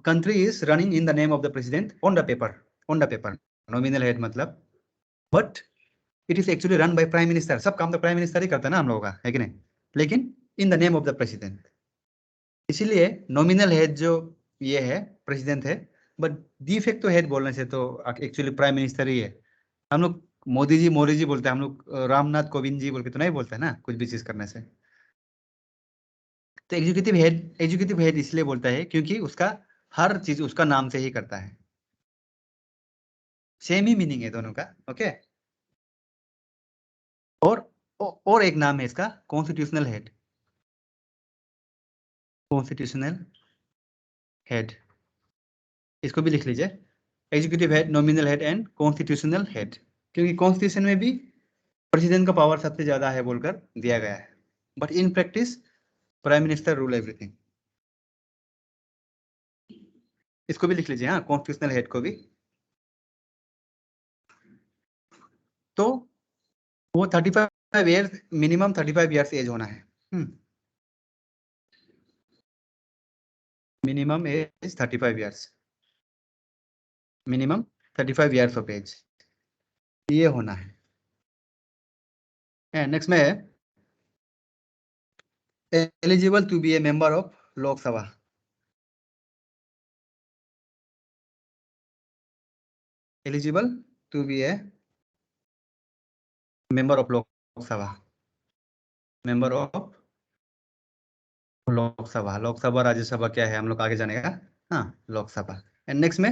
country is running in the name of the president on the paper, nominal head मतलब, but it is actually run by prime minister। सब काम तो प्राइम मिनिस्टर ही करता है ना हम लोगों का, है कि नहीं? लेकिन in the name of the president, इसीलिए नॉमिनल हेड जो ये है प्रेसिडेंट है, बट डिफेक्टो हेड बोलने से तो एक्चुअली प्राइम मिनिस्टर ही है। हम लोग मोदी जी बोलते हैं, हम लोग रामनाथ कोविंद जी बोल के तो नहीं बोलते ना कुछ भी चीज करने से। तो एग्जीक्यूटिव हेड इसलिए बोलता है क्योंकि उसका हर चीज उसका नाम से ही करता है। सेम ही मीनिंग है दोनों का, ओके। और एक नाम है इसका कॉन्स्टिट्यूशनल हेड। कॉन्स्टिट्यूशनल हेड, इसको भी लिख लीजिए, executive head, nominal head and constitutional head, क्योंकि कॉन्स्टिट्यूशन में भी प्रेसिडेंट का पावर सबसे ज्यादा है बोलकर दिया गया है, but in practice prime minister rule everything. इसको भी लिख लीजिए, हाँ, कॉन्स्टिट्यूशनल हेड को भी। तो वो 35 ईयर्स, मिनिमम 35 ईयर्स एज होना है। Minimum age 35 years, minimum 35 years of age, ये होना है। नेक्स्ट में है eligible to be a member of Lok Sabha. Eligible to be a member of Lok Sabha, member of Lok Sabha. Lok Sabha Rajya Sabha क्या है हम लोग आगे जानेगा, हाँ, लोकसभा। एंड नेक्स्ट में,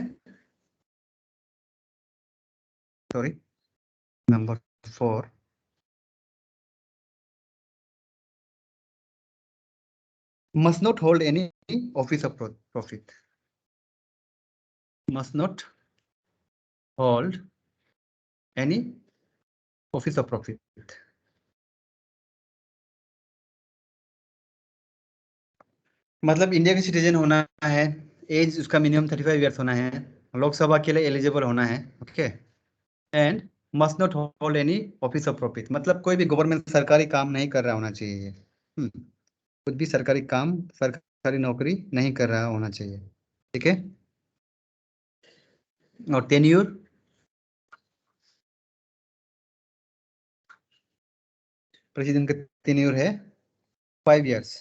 sorry, number 4, must not hold any office of profit, must not hold any office of profit। मतलब India का सिटीजन होना है, एज उसका मिनिमम 35 ईयर्स होना है, लोकसभा के लिए एलिजिबल होना है, okay. And must not hold any office of profit, मतलब कोई भी गवर्नमेंट सरकारी काम नहीं कर रहा होना चाहिए। कुछ भी सरकारी काम, सरकारी नौकरी नहीं कर रहा होना चाहिए, ठीक है। और टेन्यूर, प्रेसिडेंट का टेन्यूर है 5 ईयर्स,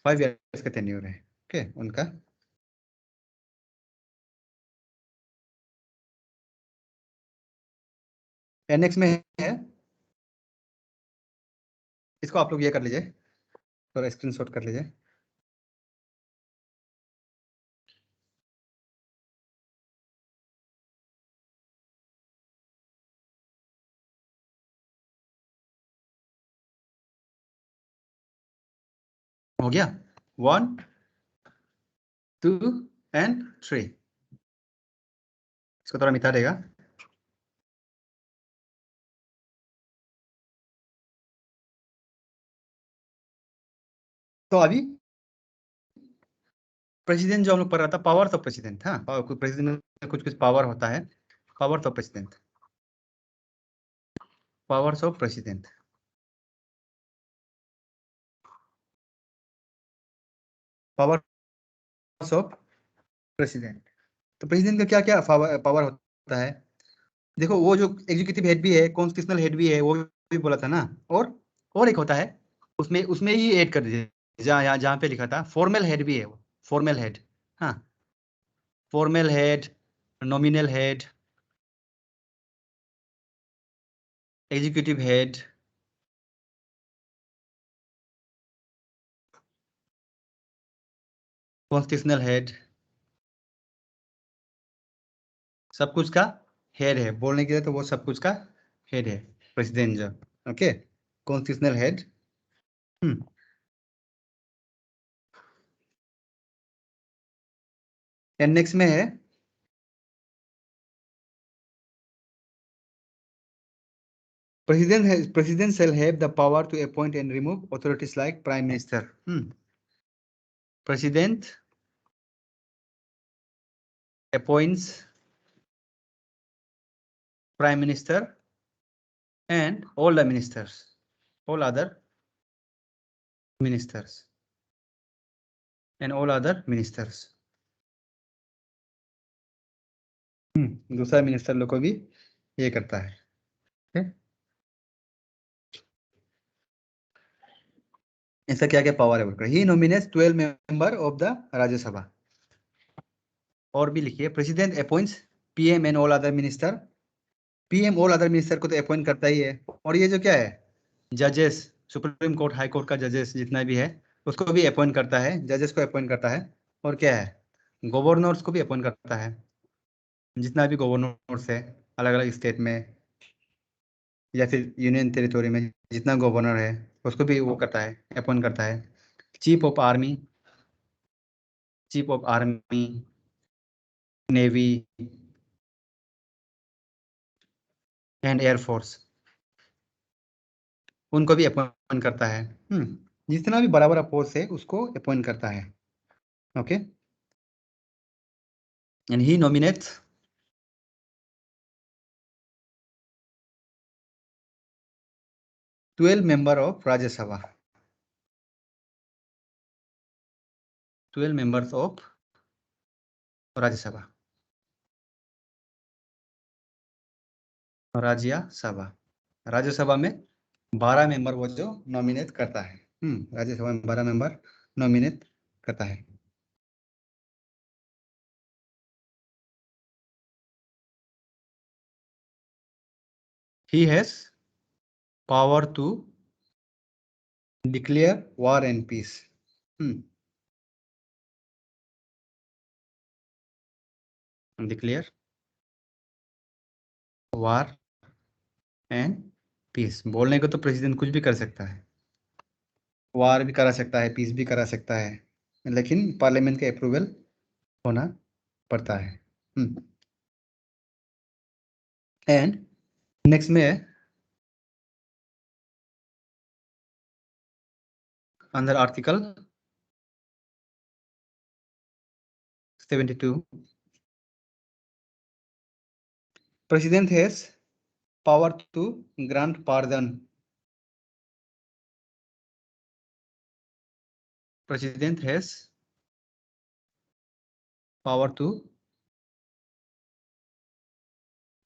5 ईयर्स का टेन्यूर है, ओके, उनका। नेक्स्ट में है, इसको आप लोग ये कर लीजिए, थोड़ा स्क्रीनशॉट कर लीजिए। हो गया, 1 2 एंड 3, इसको थोड़ा मिटा देगा। तो अभी प्रेसिडेंट जो हम लोग पढ़ रहा था, पावर्स ऑफ प्रेसिडेंट, हाँ, प्रेसिडेंट में कुछ कुछ पावर होता है, powers of president, powers of president, powers of president. तो प्रेसिडेंट का क्या क्या पावर होता है? देखो, वो जो एग्जीक्यूटिव हेड भी है, कॉन्स्टिट्यूशनल हेड भी है, वो भी बोला था ना। और एक होता है, उसमें उसमें ही ऐड कर दीजिए, जहाँ पे लिखा था फॉर्मल हेड भी है वो, फॉर्मल हेड, हाँ, formal head, nominal head, executive head, constitutional head, सब कुछ का हेड है बोलने के लिए, तो वो सब कुछ का हेड है प्रेसिडेंट जो, okay, constitutional head. And next में है president shall have the power to appoint and remove authorities like prime minister। president appoints prime minister and all the ministers, all other ministers and all other ministers. दूसरा minister लोग को भी ये करता है. okay? ऐसा क्या क्या पावर है बोलकर. He nominates 12 member of the Rajya Sabha. और भी लिखिए, president appoints PM and all other minister. PM all other minister को तो अपॉइंट करता ही है. और ये जो क्या है, जजेस, सुप्रीम कोर्ट हाई कोर्ट का जजेस जितना भी है उसको भी अपॉइंट करता है, जजेस को अपॉइंट करता है. और क्या है, गवर्नर्स को भी अपॉइंट करता है. जितना भी गवर्नर्स है अलग अलग स्टेट में या फिर यूनियन टेरिटोरी में जितना गवर्नर है उसको भी वो करता है, अपॉइंट करता है. Chief of army, navy and air force, उनको भी अपॉइंट करता है. जितना भी बड़ा बड़ा पोस्ट है उसको अपॉइंट करता है. Okay, and he nominates 12 member of Rajya Sabha. 12 members of Rajya Sabha. राज्य सभा में 12 मेंबर वो जो नॉमिनेट करता है. राज्य सभा में 12 मेंबर नॉमिनेट करता है. He has power to declare war and peace. Declare war and peace. बोलने को तो प्रेसिडेंट कुछ भी कर सकता है, वार भी करा सकता है, पीस भी करा सकता है, लेकिन पार्लियामेंट का अप्रूवल होना पड़ता है. एंड नेक्स्ट में under article 72 president has power to grant pardon. President has power to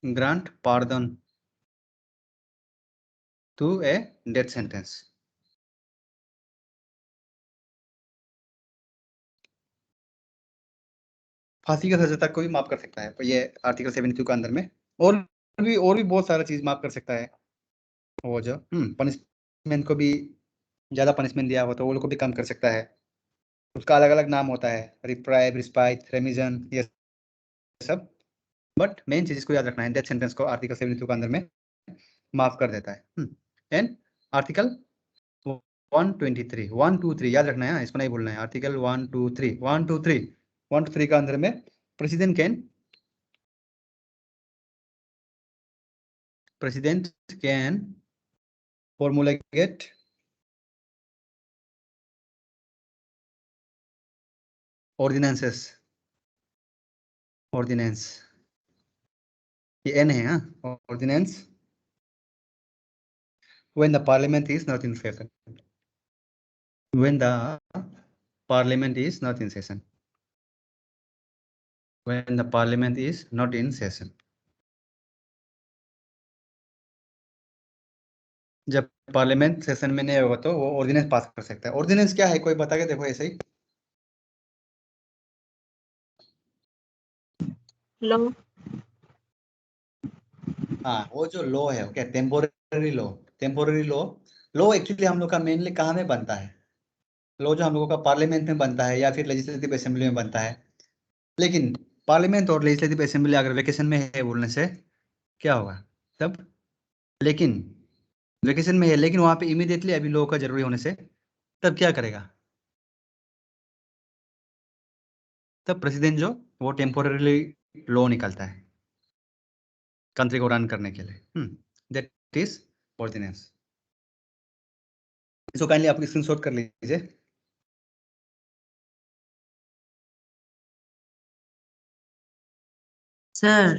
grant pardon to a death sentence. फांसी की सजा तक को भी माफ कर सकता है. तो ये आर्टिकल 72 के अंदर में और भी बहुत सारा चीज माफ कर सकता है. वो जो पनिशमेंट को भी ज्यादा पनिशमेंट दिया हो तो वो लोग को भी कम कर सकता है. उसका अलग अलग नाम होता है, रिप्राइव, रिस्पाइट, रेमिजन, ये सब. बट मेन चीज इसको याद रखना है, डेथ सेंटेंस को आर्टिकल 72 के अंदर में माफ कर देता है. एंड आर्टिकल 123 123 याद रखना है, इसको नहीं भूलना है. आर्टिकल 123 का अंदर में प्रेसिडेंट कैन formulate ordinance, ये एन है. ordinance when the parliament is not in session. When the parliament is not in session. When the parliament is not in session. जब पार्लियामेंट सेशन में नहीं होगा तो वो ऑर्डिनेंस पास कर सकता है. ऑर्डिनेंस क्या है, कोई बता के देखो. ऐसे ही लॉ. हाँ, वो जो लॉ है क्या, टेम्पोररी लॉ एक्चुअली हम लोग का मेनली कहाँ में बनता है. लॉ जो हम लोगों का पार्लियामेंट में बनता है या फिर लेजिस्लेटिव असेंबली में बनता है. लेकिन पार्लियामेंट और लेजिस्लेटिव असेंबली अगर वेकेशन में है बोलने से क्या होगा तब. लेकिन वेकेशन में है, लेकिन वहां पे इमीडिएटली अभी लॉ का जरूरी होने से तब क्या करेगा, तब प्रेसिडेंट जो वो टेम्पोररी लॉ निकालता है कंट्री को रन करने के लिए. That is ordinance. इसको काइंडली आप स्क्रीनशॉट कर लीजिए. सर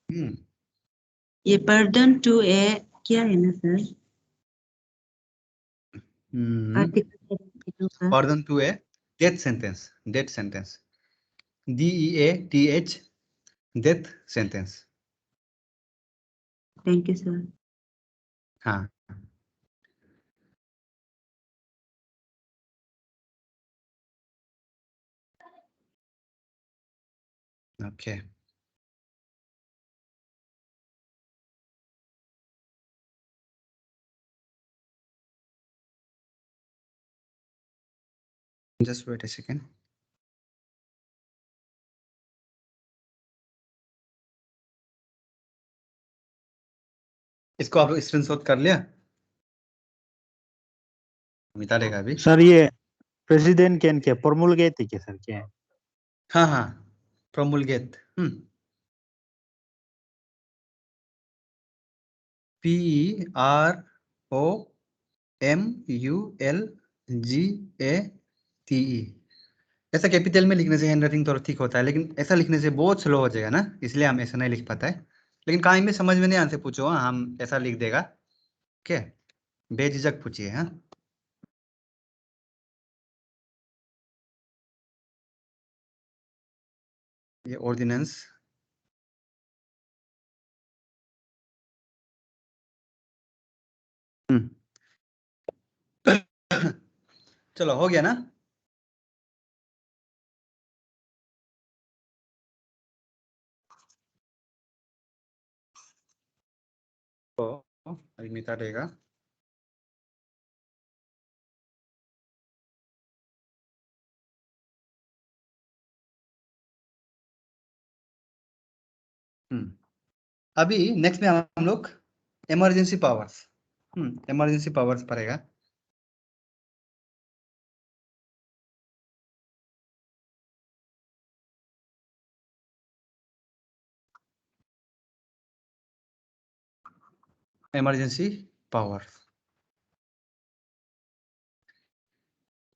हम्म ये पर्डन टू ए क्या है ना सर? आर्टिकल 72 का। Pardon to a death sentence. Death sentence. DEATH. Death sentence. Thank you sir. हाँ okay just wait a second. इसको आप लोग स्क्रीनशॉट कर लिया? मिटा लेगा अभी। सर ये प्रेसिडेंट कैन क्या प्रोमुलगेट है क्या सर क्या है? हाँ हाँ promulgate. PROMULGATE. ऐसा कैपिटल में लिखने से हैंडराइटिंग थोड़ा ठीक होता है, लेकिन ऐसा लिखने से बहुत स्लो हो जाएगा ना, इसलिए हम ऐसा नहीं लिख पाता है। लेकिन कहीं में समझ में नहीं आने से पूछो, हाँ, हम ऐसा लिख देगा। ओके, बेझिझक पूछिए। हाँ ये ऑर्डिनेंस चलो हो गया ना? तो अभी मिटा देगा। अभी नेक्स्ट में हम लोग इमरजेंसी पावर्स इमरजेंसी पावर्स पड़ेगा। इमरजेंसी पावर्स,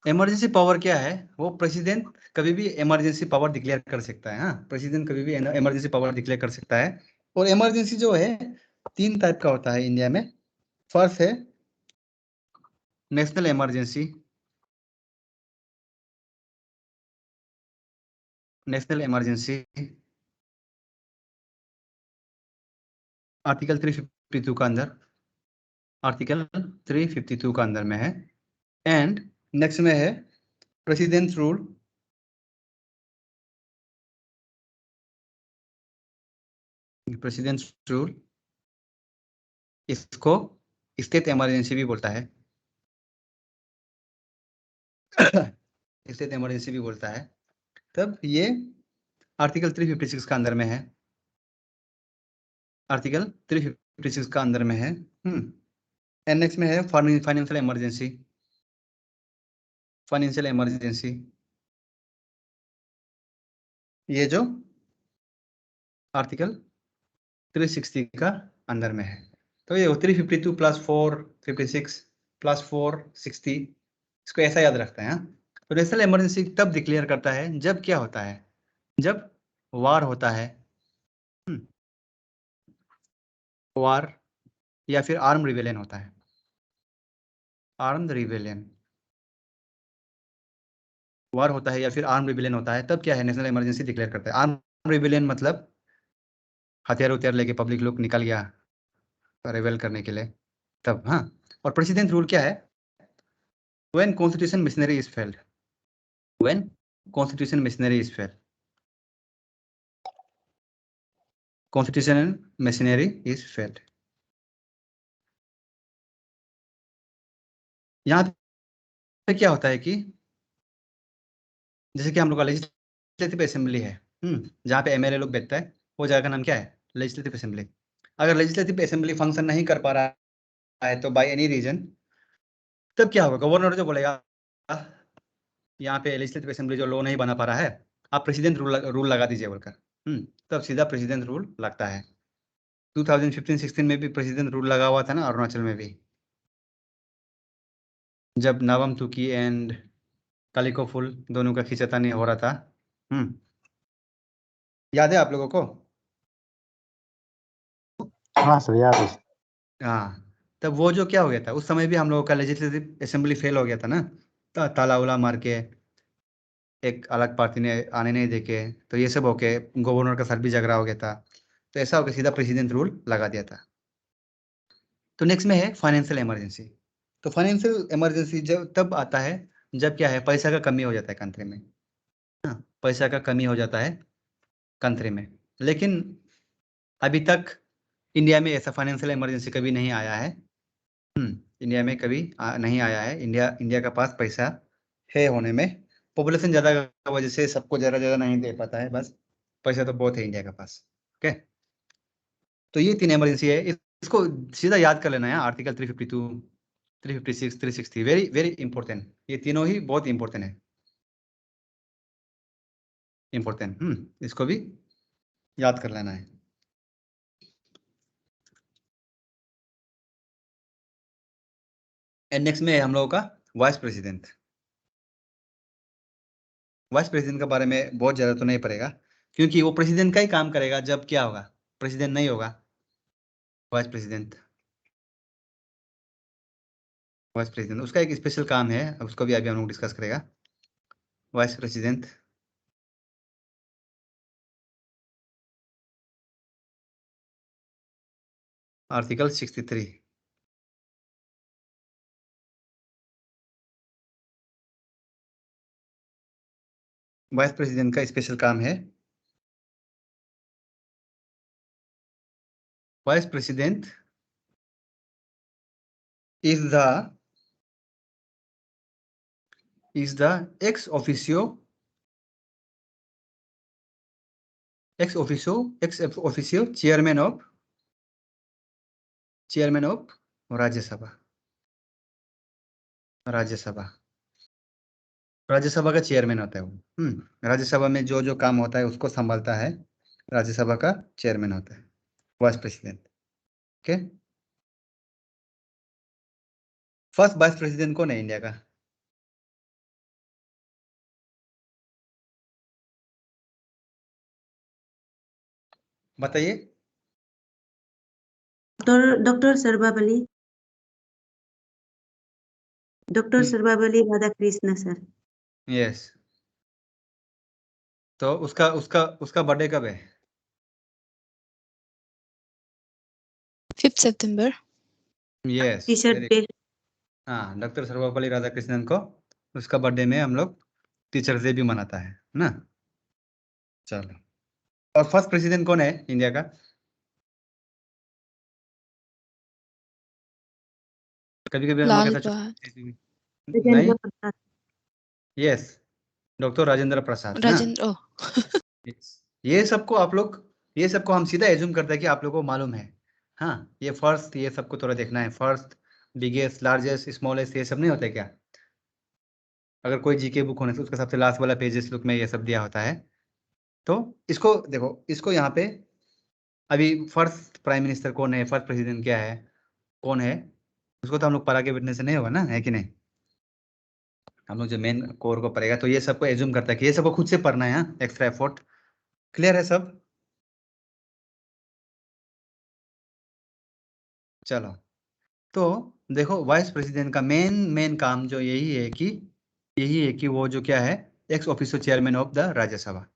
इमरजेंसी पावर क्या है? वो प्रेसिडेंट कभी भी इमरजेंसी पावर डिक्लेयर कर सकता है। हाँ, प्रेसिडेंट कभी भी इमरजेंसी पावर डिक्लेयर कर सकता है। और इमरजेंसी जो है 3 टाइप का होता है इंडिया में। फर्स्ट है national emergency, national emergency article 352 का अंदर, आर्टिकल 352 का अंदर में है। एंड नेक्स्ट में है प्रेसिडेंट रूल, प्रेसिडेंट रूल, इसको स्टेट इमरजेंसी भी बोलता है। स्टेट इमरजेंसी भी बोलता है। तब ये आर्टिकल 356 का अंदर में है, आर्टिकल 356 का अंदर में है। एंड नेक्स्ट में है फाइनेंशियल इमरजेंसी, फाइनेंशियल इमरजेंसी, ये जो आर्टिकल 360 का अंदर में है। तो ये 352 प्लस 4 56 प्लस 4 60, इसको ऐसा याद रखते हैं। तो नेशनल इमरजेंसी तब डिक्लेयर करता है जब क्या होता है, जब वार होता है, वार या फिर आर्म रिबेलियन होता है, आर्म्ड रिबेलियन, वार होता है या फिर आर्म रिबेलियन होता है, तब क्या है नेशनल इमरजेंसी डिक्लेयर करता है। आर्म रिबेलियन मतलब हथियार उथियार लेके पब्लिक लोग निकल गया रेबेल करने के लिए, तब। हाँ, और प्रेसिडेंट रूल क्या है? When constitution missionary is failed, when constitution missionary is failed, constitution missionary is failed. यहाँ पे क्या होता है कि जैसे कि हम लोग का लेजिस्लेटिव असेंबली है, जहाँ पे एमएलए लोग बैठता है, वो जगह का नाम क्या है? Legislative assembly. अगर लेजिस्लेटिव असेंबली फंक्शन नहीं कर पा रहा है तो बाय एनी रीजन, तब क्या होगा? गवर्नर जो बोलेगा यहाँ पे लेजिस्लेटिव असेंबली जो लॉ नहीं बना पा रहा है, आप प्रेसिडेंट रूल लगा दीजिए बोलकर, तब सीधा प्रेसिडेंट रूल लगता है। 2015-16 में भी प्रेसिडेंट रूल लगा हुआ था ना अरुणाचल में भी, जब नवम तुकी एंड कालिको फुल दोनों का खींचातानी हो रहा था। याद है आप लोगों को? हाँ सर याद है। हाँ, तब वो जो क्या हो गया था उस समय भी हम लोगों का लेजिस्लेटिव असेंबली फेल हो गया था ना, ताला उला मार के एक अलग पार्टी ने आने नहीं देके, तो ये सब होके गवर्नर का सर भी झगड़ा हो गया था, तो ऐसा होकर सीधा प्रेसिडेंट रूल लगा दिया था। तो नेक्स्ट में है फाइनेंशियल इमरजेंसी। तो फाइनेंशियल इमरजेंसी जब तब आता है जब क्या है, पैसा का कमी हो जाता है कंट्री में। हाँ, पैसा का कमी हो जाता है कंट्री में, लेकिन अभी तक इंडिया में ऐसा फाइनेंशियल इमरजेंसी कभी नहीं आया है। इंडिया में कभी नहीं आया है। इंडिया का पास पैसा है होने में, पॉपुलेशन ज़्यादा की वजह से सबको ज़्यादा नहीं दे पाता है, बस पैसा तो बहुत है इंडिया के पास। ओके, तो ये 3 इमरजेंसी है, इसको सीधा याद कर लेना है। आर्टिकल 352, 356, 360 वेरी वेरी इंपॉर्टेंट, ये तीनों ही बहुत इंपॉर्टेंट है, इंपॉर्टेंट। इसको भी याद कर लेना है। एंड नेक्स्ट में है हम लोगों का वाइस प्रेसिडेंट। वाइस प्रेसिडेंट के बारे में बहुत ज़्यादा तो नहीं पड़ेगा, क्योंकि वो प्रेसिडेंट का ही काम करेगा जब क्या होगा, प्रेसिडेंट नहीं होगा। वाइस प्रेसिडेंट उसका एक स्पेशल काम है, उसको भी अभी हम लोग डिस्कस करेगा। Vice president article 63। Vice president का स्पेशल काम है, vice president is the ex officio chairman of Rajya Sabha. Rajya Sabha का चेयरमैन होता है वो। राज्यसभा में जो जो काम होता है उसको संभालता है, राज्यसभा का चेयरमैन होता है vice president. Okay, first vice president कौन है इंडिया का? बताइए। Doctor Sarvepalli Radhakrishna sir. Yes, तो उसका बर्थडे कब है? 5 सितंबर। Yes, teacher day. हाँ, डॉक्टर सर्वपल्ली राधाकृष्णन को उसका बर्थडे में हम लोग टीचर्स डे भी मनाता है ना। चलो, और फर्स्ट प्रेसिडेंट कौन है इंडिया का? कभी कभी हम लोग लाल ऐसा बहादुर नहीं, राजेंद्र प्रसाद। यस, डॉक्टर राजेंद्र प्रसाद ना। राजेंद्र ओ Yes. ये सबको हम सीधा एज्यूम करते हैं कि आप लोगों को मालूम है। हाँ, ये फर्स्ट, ये सबको थोड़ा देखना है। फर्स्ट, बिगेस्ट, लार्जेस्ट, स्मॉलेस्ट, ये सब नहीं होता है क्या? अगर कोई जीके बुक होने से उसका सबसे लास्ट वाला पेजेस लुक में ये सब दिया होता है। तो इसको देखो, इसको यहाँ पे अभी फर्स्ट प्राइम मिनिस्टर कौन है, फर्स्ट प्रेसिडेंट क्या है, कौन है, उसको तो हम लोग पढ़ा के बैठने से नहीं होगा ना, है कि नहीं? हम लोग जो मेन कोर को पढ़ेगा तो ये सबको एज्यूम करता है कि ये सबको खुद से पढ़ना है, एक्स्ट्रा एफर्ट। क्लियर है सब? चलो, तो देखो, वाइस प्रेसिडेंट का मेन काम जो यही है कि वो जो क्या है, x officio chairman of the Rajya Sabha.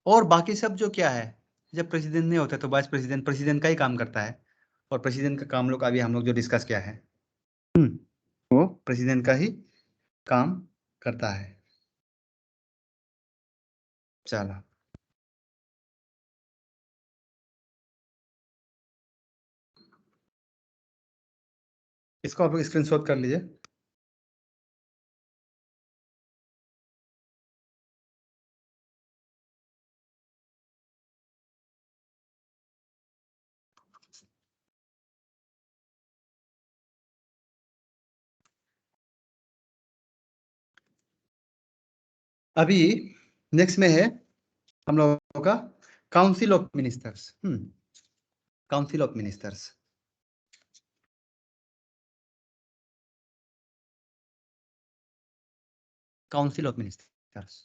और बाकी सब जो क्या है, जब प्रेसिडेंट नहीं होता तो वाइस प्रेसिडेंट का ही काम करता है। और प्रेसिडेंट का काम लोग अभी हम लोग जो डिस्कस किया है, वो प्रेसिडेंट का ही काम करता है। चलो, इसको आप लोग स्क्रीनशॉट कर लीजिए। अभी नेक्स्ट में है हम लोगों का council of ministers. Council of ministers, council of ministers.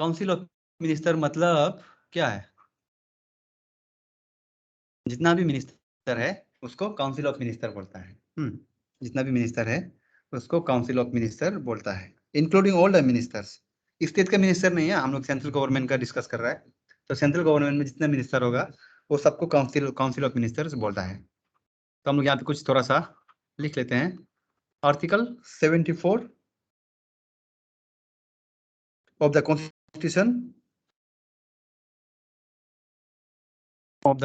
Council of minister मतलब क्या है? जितना भी मिनिस्टर है उसको काउंसिल ऑफ मिनिस्टर बोलता है। जितना भी मिनिस्टर है उसको काउंसिल ऑफ मिनिस्टर बोलता है, including all the ministers. State का मिनिस्टर नहीं है, हम लोग सेंट्रल गवर्नमेंट का डिस्कस कर रहा है। तो सेंट्रल गवर्नमेंट में जितना मिनिस्टर होगा वो सबको काउंसिल ऑफ मिनिस्टर्स बोलता है। तो हम लोग यहाँ पे कुछ थोड़ा सा लिख लेते हैं। Article 74 of the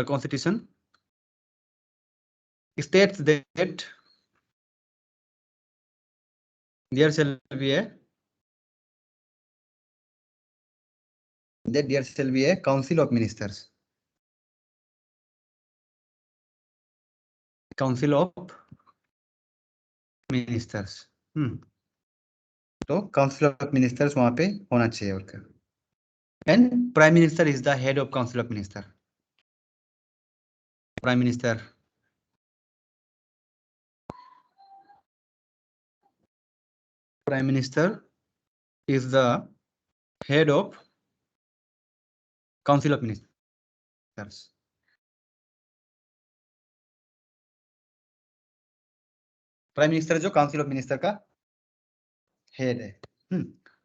constitution states that there shall be a council of ministers. Council of ministers. तो काउंसिल ऑफ मिनिस्टर्स वहां पे होना चाहिए और क्या। And prime minister is the head of council of minister. Prime minister is the head of council of ministers. Prime minister जो council of minister का head है।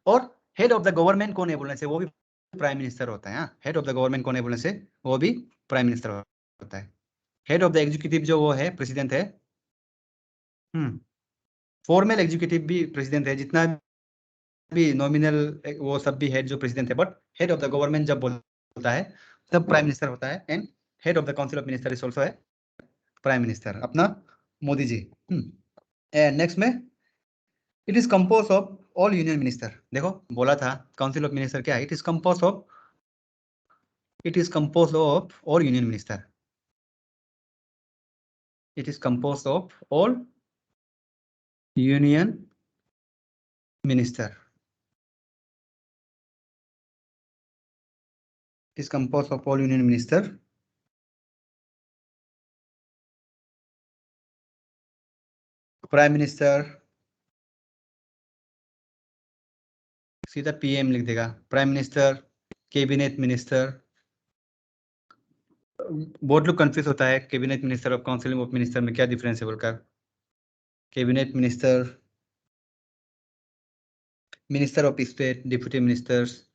और हेड ऑफ द गवर्नमेंट कौन है बोलने से वो भी प्राइम मिनिस्टर होता है। हेड ऑफ द गवर्नमेंट कौन है बोलने से वो भी प्राइम मिनिस्टर होता है। हेड ऑफ द एग्जीक्यूटिव जो वो है प्रेसिडेंट है। फॉर्मल एग्जीक्यूटिव भी प्रेसिडेंट है, जितना भी नॉमिनल वो सब भी हेड जो प्रेसिडेंट है। But head of the government जब बोलता है तब प्राइम मिनिस्टर होता है। And head of the council of minister is also है प्राइम मिनिस्टर, अपना मोदी जी। एंड नेक्स्ट में it is compose of all union minister. देखो बोला था काउंसिल ऑफ मिनिस्टर क्या है, it is compose of all union minister. It is compose of all union minister. Is composed of all union minister. Prime minister सीधा PM लिख देगा। Prime minister, cabinet minister. बहुत लोग कंफ्यूज होता है cabinet minister और काउंसिल ऑफ मिनिस्टर में क्या डिफरेंस है बोलकर। Cabinet minister, minister of state, deputy ministers,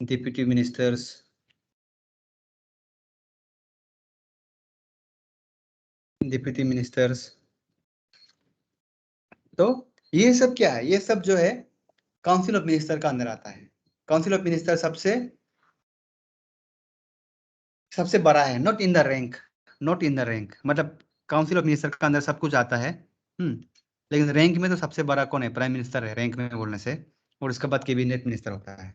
deputy ministers, deputy ministers. तो ये सब क्या है, ये सब जो है काउंसिल ऑफ मिनिस्टर का अंदर आता है। काउंसिल ऑफ मिनिस्टर सबसे बड़ा है, not in the rank, not in the rank. मतलब काउंसिल ऑफ मिनिस्टर का अंदर सब कुछ आता है। लेकिन रैंक में तो सबसे बड़ा कौन है, प्राइम मिनिस्टर है रैंक में बोलने से। और उसके बाद कैबिनेट मिनिस्टर होता है।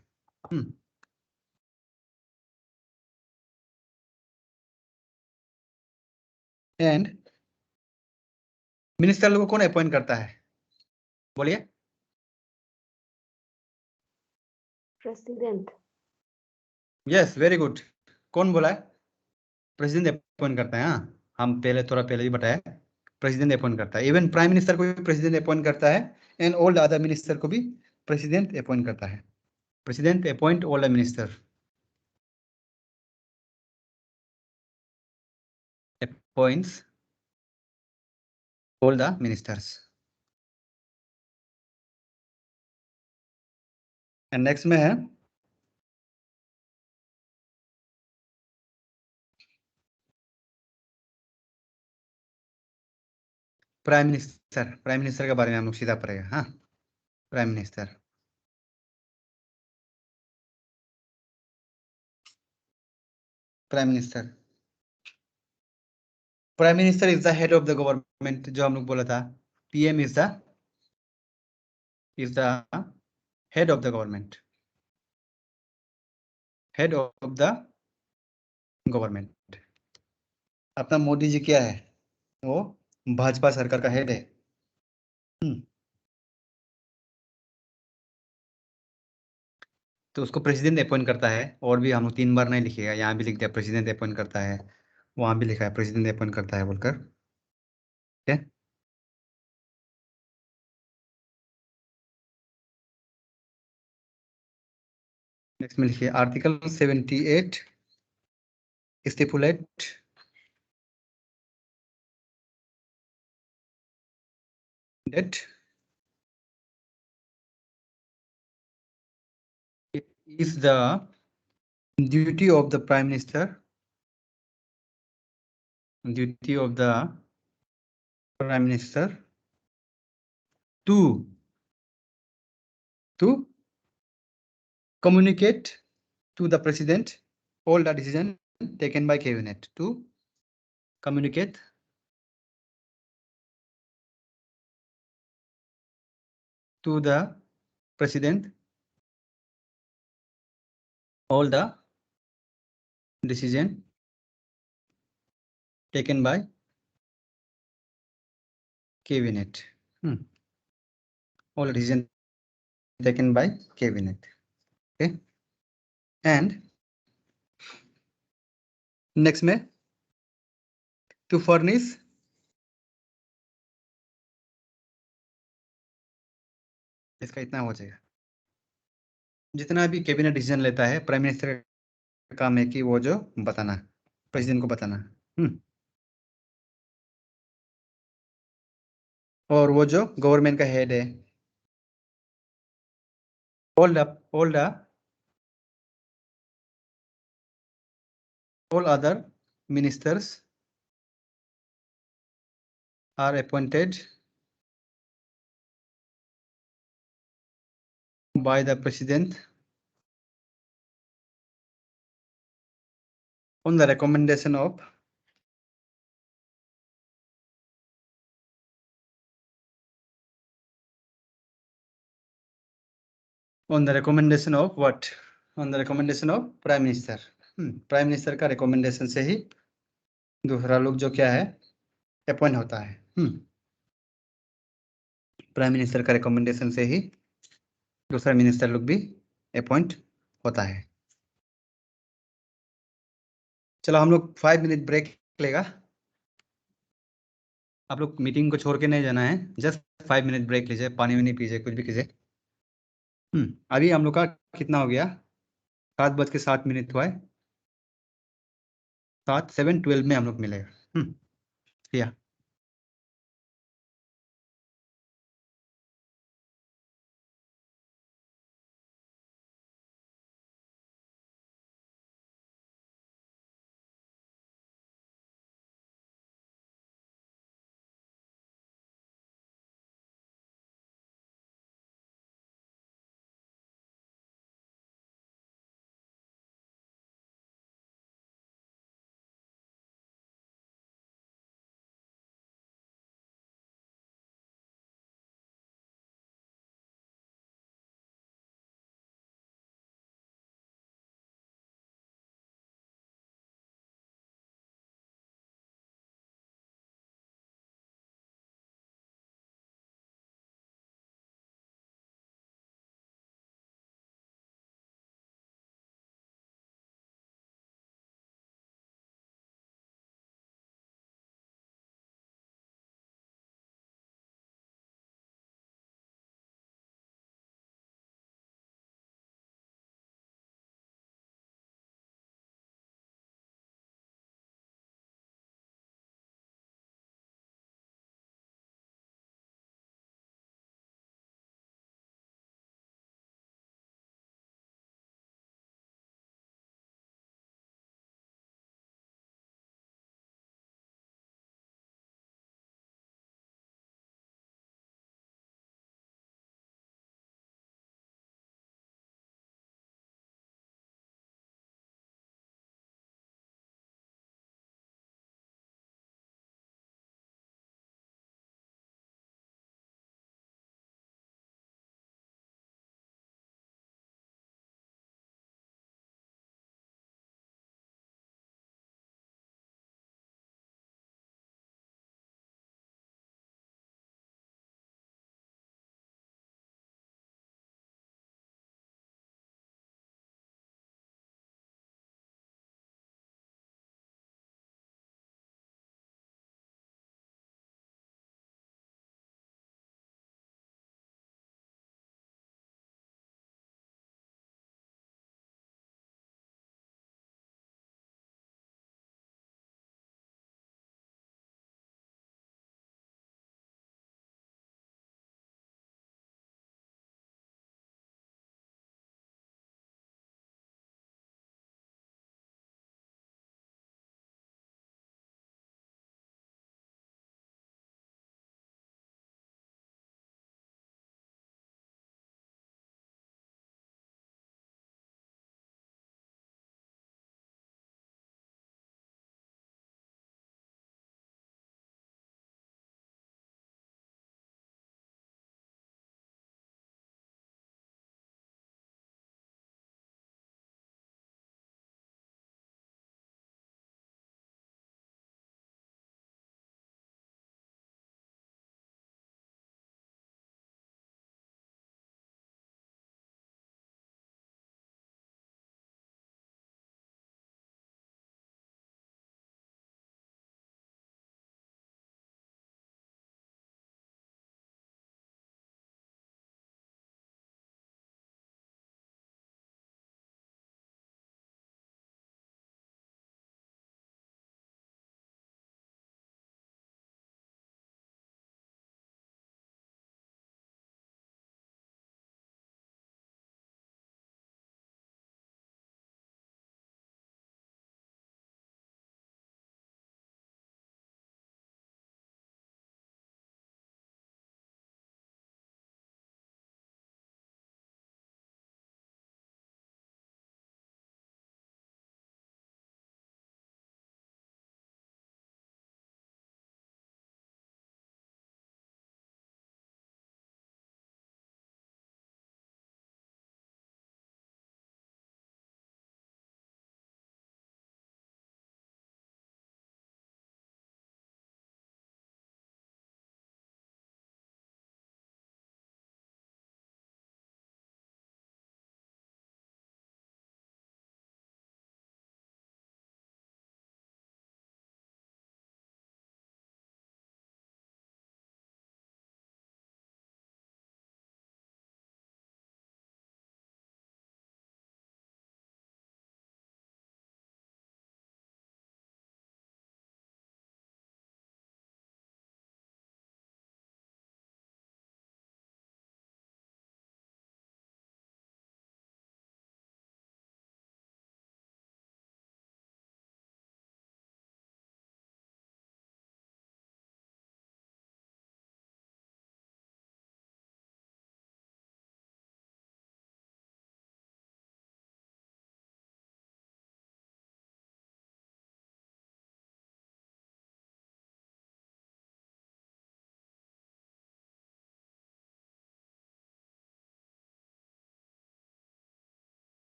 एंड मिनिस्टर लोगों को कौन अपॉइंट करता है बोलिए। प्रेसिडेंट। Yes, very good. कौन बोला है? प्रेसिडेंट अपॉइंट करता है। हम थोड़ा पहले ही बताया, प्रेसिडेंट अपॉइंट करता है। इवन प्राइम मिनिस्टर को भी प्रेसिडेंट अपॉइंट करता है। And all the other minister को भी प्रेसिडेंट अपॉइंट करता है। President appoint all the minister, appoints all the ministers. And next में है प्राइम मिनिस्टर। प्राइम मिनिस्टर के बारे में हम लोग सीधा पढ़ेगा। Prime minister, prime minister, prime minister is the head of the government. जो हम लोग बोला था, PM is the head of the government, head of the government. अपना मोदी जी क्या है, वो भाजपा सरकार का हेड है। तो उसको प्रेसिडेंट अपॉइंट करता है। और भी हम लोग 3 बार नहीं लिखेगा, यहाँ भी लिख दिया प्रेसिडेंट अपॉइंट करता है, वहां भी लिखा है प्रेसिडेंट अपॉइंट करता है बोलकर। ठीक है। नेक्स्ट में लिखिए article 78 stipulate that it is the duty of the Prime Minister to communicate to the President all the decision taken by Cabinet, to communicate to the President all the decision taken by Cabinet. All the decision taken by Cabinet. Okay. And next में to furnish इसका इतना हो जाएगा। जितना भी cabinet decision लेता है prime minister का काम है कि वो जो बताना प्रेसिडेंट को बताना। और वो जो गवर्नमेंट का हेड है all other ministers are appointed by the president on the recommendation of what? On the recommendation of prime minister. Prime minister का रिकमेंडेशन से ही दूसरा लोग जो क्या है अपॉइंट होता है। प्राइम मिनिस्टर का रिकमेंडेशन से ही दूसरा मिनिस्टर लोग भी अपॉइंट होता है। चलो हम लोग 5 मिनट ब्रेक लेगा। आप लोग मीटिंग को छोड़ के नहीं जाना है, जस्ट 5 मिनट ब्रेक लीजिए, पानी वानी पीजिए, कुछ भी कीजिए। अभी हम लोग का कितना हो गया? 7:07 हुआ है। 7:12 में हम लोग मिलेगा। या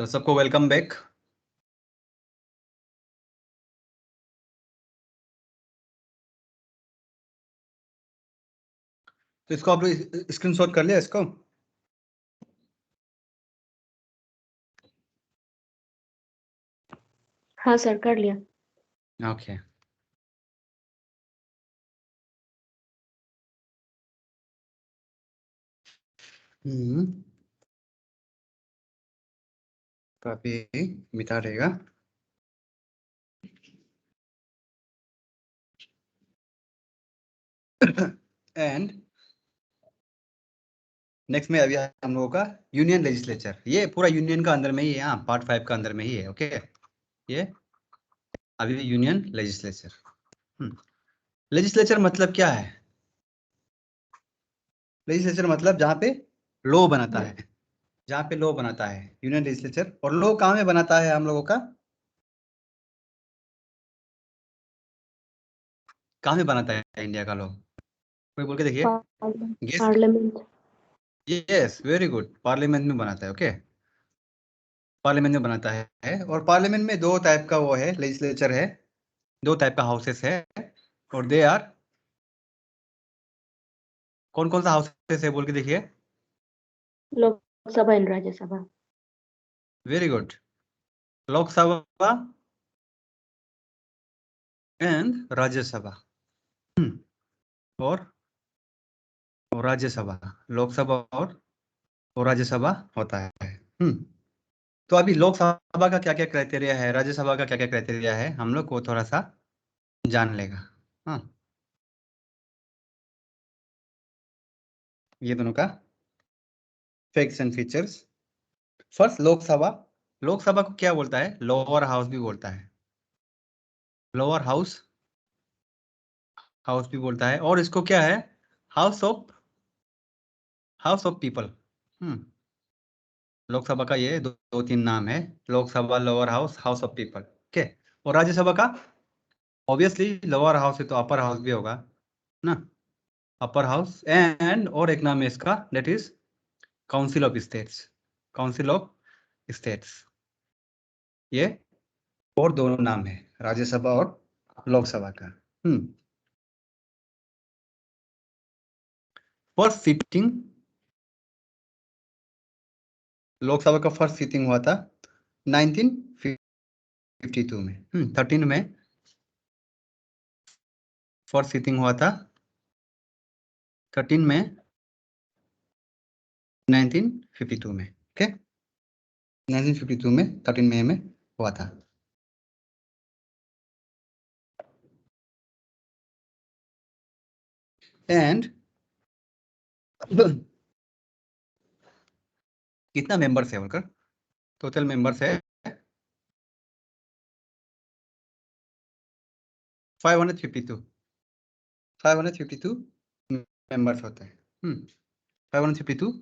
चलो सबको वेलकम बैक। तो इसको आप स्क्रीनशॉट कर लिया इसको। हाँ सर कर लिया। ओके काफी मिटा रहेगा। एंड नेक्स्ट में अभी हम लोगों का यूनियन लेजिस्लेचर, ये पूरा यूनियन का अंदर में ही है, हाँ पार्ट 5 का अंदर में ही है। ओके ये अभी यूनियन लेजिस्लेचर। लेजिस्लेचर मतलब क्या है? लेजिस्लेचर मतलब जहाँ पे लॉ बनाता है, जहाँ पे लॉ बनाता है यूनियन लेजिस्लेचर। और लॉ कहाँ में बनाता है हम लोगों का? कहाँ में बनाता है इंडिया का लॉ? कोई बोल के देखिए। Guess. Parliament. Yes very good, parliament में बनाता है। ओके पार्लियामेंट में बनाता है। और पार्लियामेंट में दो टाइप का वो है लेजिस्लेचर है, दो टाइप का हाउसेस है। और दे आर, कौन कौन सा हाउसेस है बोल के देखिए। Lok Sabha and Rajya Sabha. Very good, Lok Sabha and Rajya Sabha. और राज्यसभा, लोकसभा और राज्यसभा होता है। तो अभी लोकसभा का क्या क्या क्राइटेरिया है, राज्यसभा का क्या क्या क्राइटेरिया है, हम लोग को थोड़ा सा जान लेगा। हाँ ये दोनों का facts and features. First Lok Sabha, Lok Sabha को क्या बोलता है? लोअर हाउस भी बोलता है, लोअर हाउस भी बोलता है। और इसको क्या है? House of people. लोकसभा का ये दो तीन नाम है, Lok Sabha, lower house, house of people. Okay और राज्यसभा का ऑब्वियसली लोअर हाउस है तो अपर हाउस भी होगा ना, अपर हाउस। एंड और एक नाम है इसका, that is council of states, council of states. ये और दोनों नाम है राज्यसभा और लोकसभा का। फर्स्ट सिटिंग, लोकसभा का फर्स्ट सिटिंग हुआ था 1952 में। 13 में फर्स्ट सिटिंग हुआ था, 13 में 1952 में। ओके 1952 में 13 मई में हुआ था। एंड कितना मेंबर्स है बोलकर? टोटल मेंबर्स है 552 मेंबर्स होते हैं। 552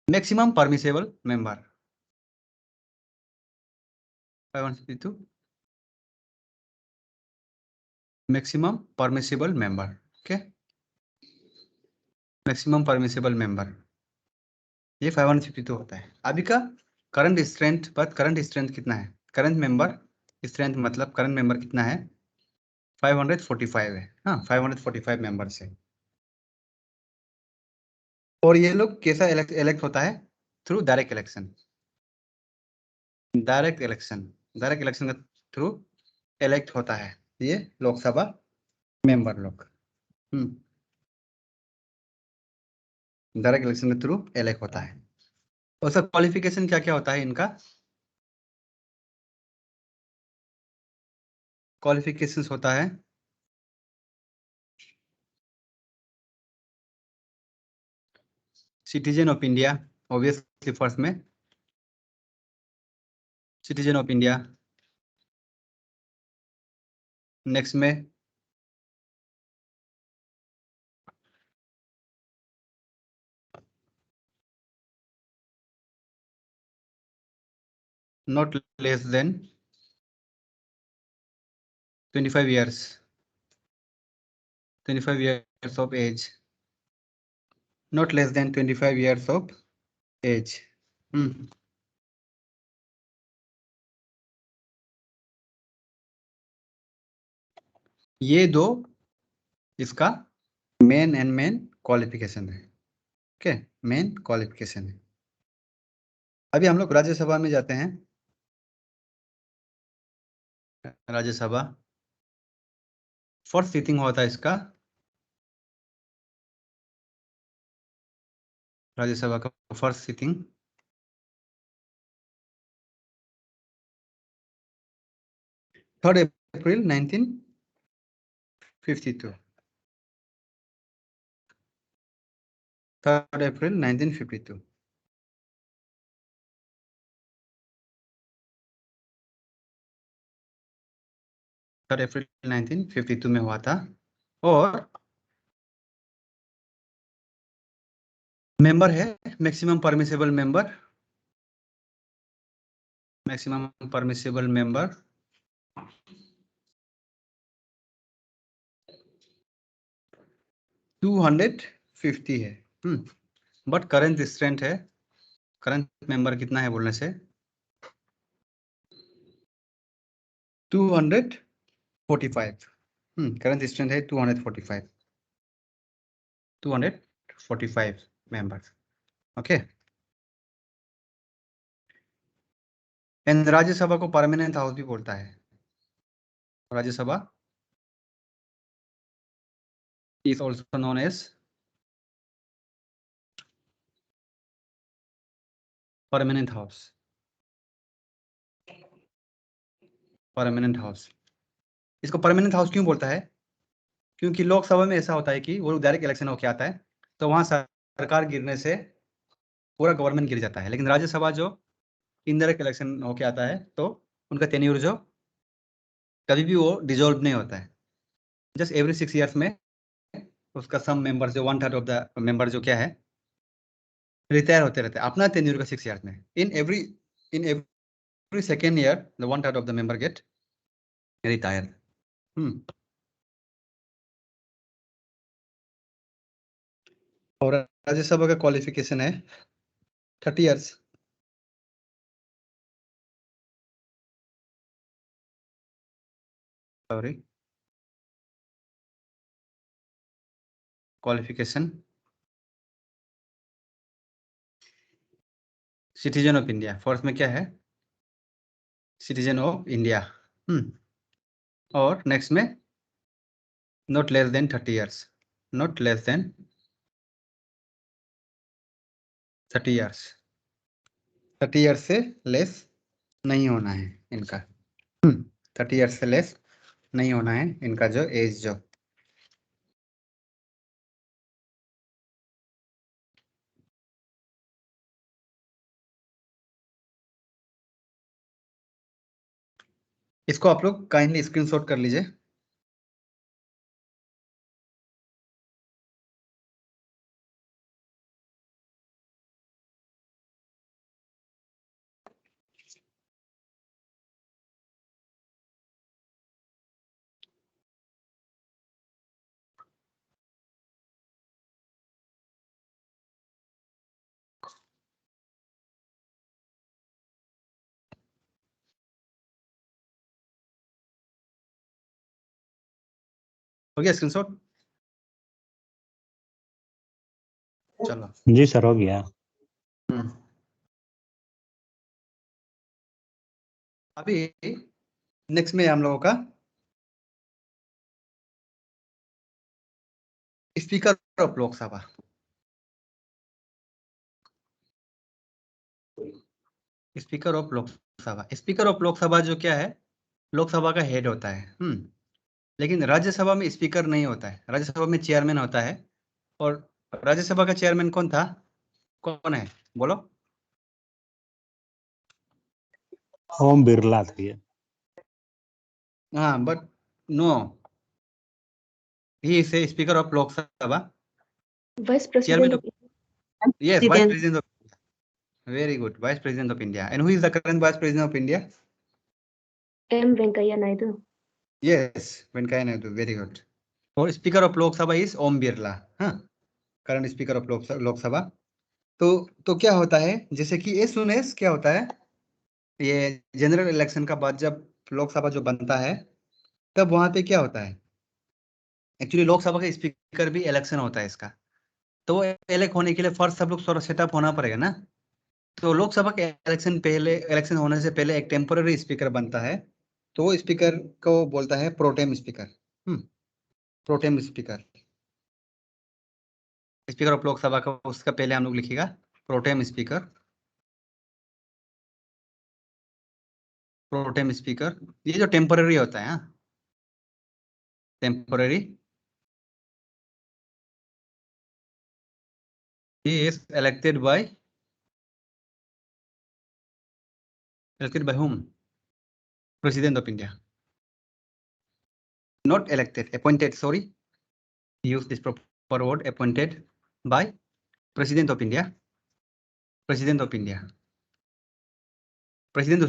maximum permissible member, 552 maximum permissible member. Okay maximum permissible member ये 552 होता है। अभी का करंट स्ट्रेंथ, पर करंट स्ट्रेंथ कितना है? करंट मेंबर स्ट्रेंथ मतलब करंट मेंबर कितना है? 545 है। हाँ 545 मेंबर्स है। और ये लोग कैसा इलेक्ट होता है? Through direct election, direct election के थ्रू इलेक्ट होता है ये लोकसभा मेंबर लोग। डायरेक्ट इलेक्शन के थ्रू इलेक्ट होता है। और सर क्वालिफिकेशन क्या क्या होता है इनका? क्वालिफिकेशंस होता है citizen of India, obviously first में सिटीजन ऑफ इंडिया, नेक्स्ट में not less than 25 years, 25 years of age, not less than 25 years of age. ये दो इसका मेन एंड मेन क्वालिफिकेशन है। ओके, मेन क्वालिफिकेशन है। अभी हम लोग राज्यसभा में जाते हैं। राज्यसभा फर्स्ट सीटिंग होता है इसका, राज्यसभा का फर्स्ट सीटिंग 3 अप्रैल 1952। 3 अप्रैल 1952। अप्रैल 1952 में हुआ था। और मेंबर है maximum permissible member, maximum permissible member 250 है। बट करंट स्ट्रेंथ है, करंट मेंबर कितना है बोलने से 245। करंट स्ट्रेंथ है 245 मेंबर्स। ओके, एंड राज्यसभा को परमानेंट हाउस भी बोलता है। Rajya Sabha is also known as permanent house. Permanent house, इसको परमानेंट हाउस क्यों बोलता है? क्योंकि लोकसभा में ऐसा होता है कि वो डायरेक्ट इलेक्शन होके आता है, तो वहां सरकार गिरने से पूरा गवर्नमेंट गिर जाता है। लेकिन राज्यसभा जो इनडायरेक्ट इलेक्शन होके आता है, तो उनका टेन्योर जो कभी भी वो डिजोल्व नहीं होता है। जस्ट एवरी 6 ईयर्स में उसका सम मेंबर जो 1/3 ऑफ द मेंबर जो क्या है रिटायर होते रहते हैं अपना टेन्योर का 6 ईयर्स में। In every second year the 1/3 of the member get retired. और राज्यसभा का क्वालिफिकेशन है 30 years. Sorry, qualification citizen of India. First में क्या है सिटीजन ऑफ इंडिया। और नेक्स्ट में not less than 30 years, not less than 30 years. 30 years से less नहीं होना है इनका। 30 ईयर्स से लेस नहीं होना है इनका जो एज जो। इसको आप लोग काइंडली स्क्रीनशॉट कर लीजिए। हो गया स्क्रीनशॉट? चलो जी सर, हो गया। अभी नेक्स्ट में हम लोगों का speaker of Lok Sabha. Speaker of Lok Sabha, speaker of Lok Sabha जो क्या है लोकसभा का हेड होता है। लेकिन राज्यसभा में स्पीकर नहीं होता है, राज्यसभा में चेयरमैन होता है। और राज्यसभा का चेयरमैन कौन था, कौन है बोलो? ओम बिरला था ये। हाँ, but no, he is speaker of Lok Sabha. Vice President chairman of yes, vice President. President of, very good, vice president of India. And who is the current vice president of India? M. Venkaiah Naidu. Yes, Venkaiah Naidu, very good. और speaker of Lok Sabha is Om Birla. हाँ, current speaker of Lok Sabha. तो क्या होता है, जैसे कि as soon as क्या होता है, ये जनरल इलेक्शन का बाद जब लोकसभा जो बनता है, तब वहां पे क्या होता है एक्चुअली लोकसभा का स्पीकर भी इलेक्शन होता है इसका, तो इलेक्ट होने के लिए फर्स्ट सब लोग थोड़ा सेटअप होना पड़ेगा ना। तो लोकसभा के इलेक्शन होने से पहले एक टेम्पोररी स्पीकर बनता है, तो वो स्पीकर को बोलता है pro tem speaker. Pro tem speaker, speaker of Lok Sabha का उसका पहले हम लोग लिखिएगा प्रोटेम स्पीकर। प्रोटेम स्पीकर ये जो टेम्पोररी होता है, temporary, he is elected by whom? President of India. Not elected, appointed, sorry, use this proper word, appointed by President of India. President of India, President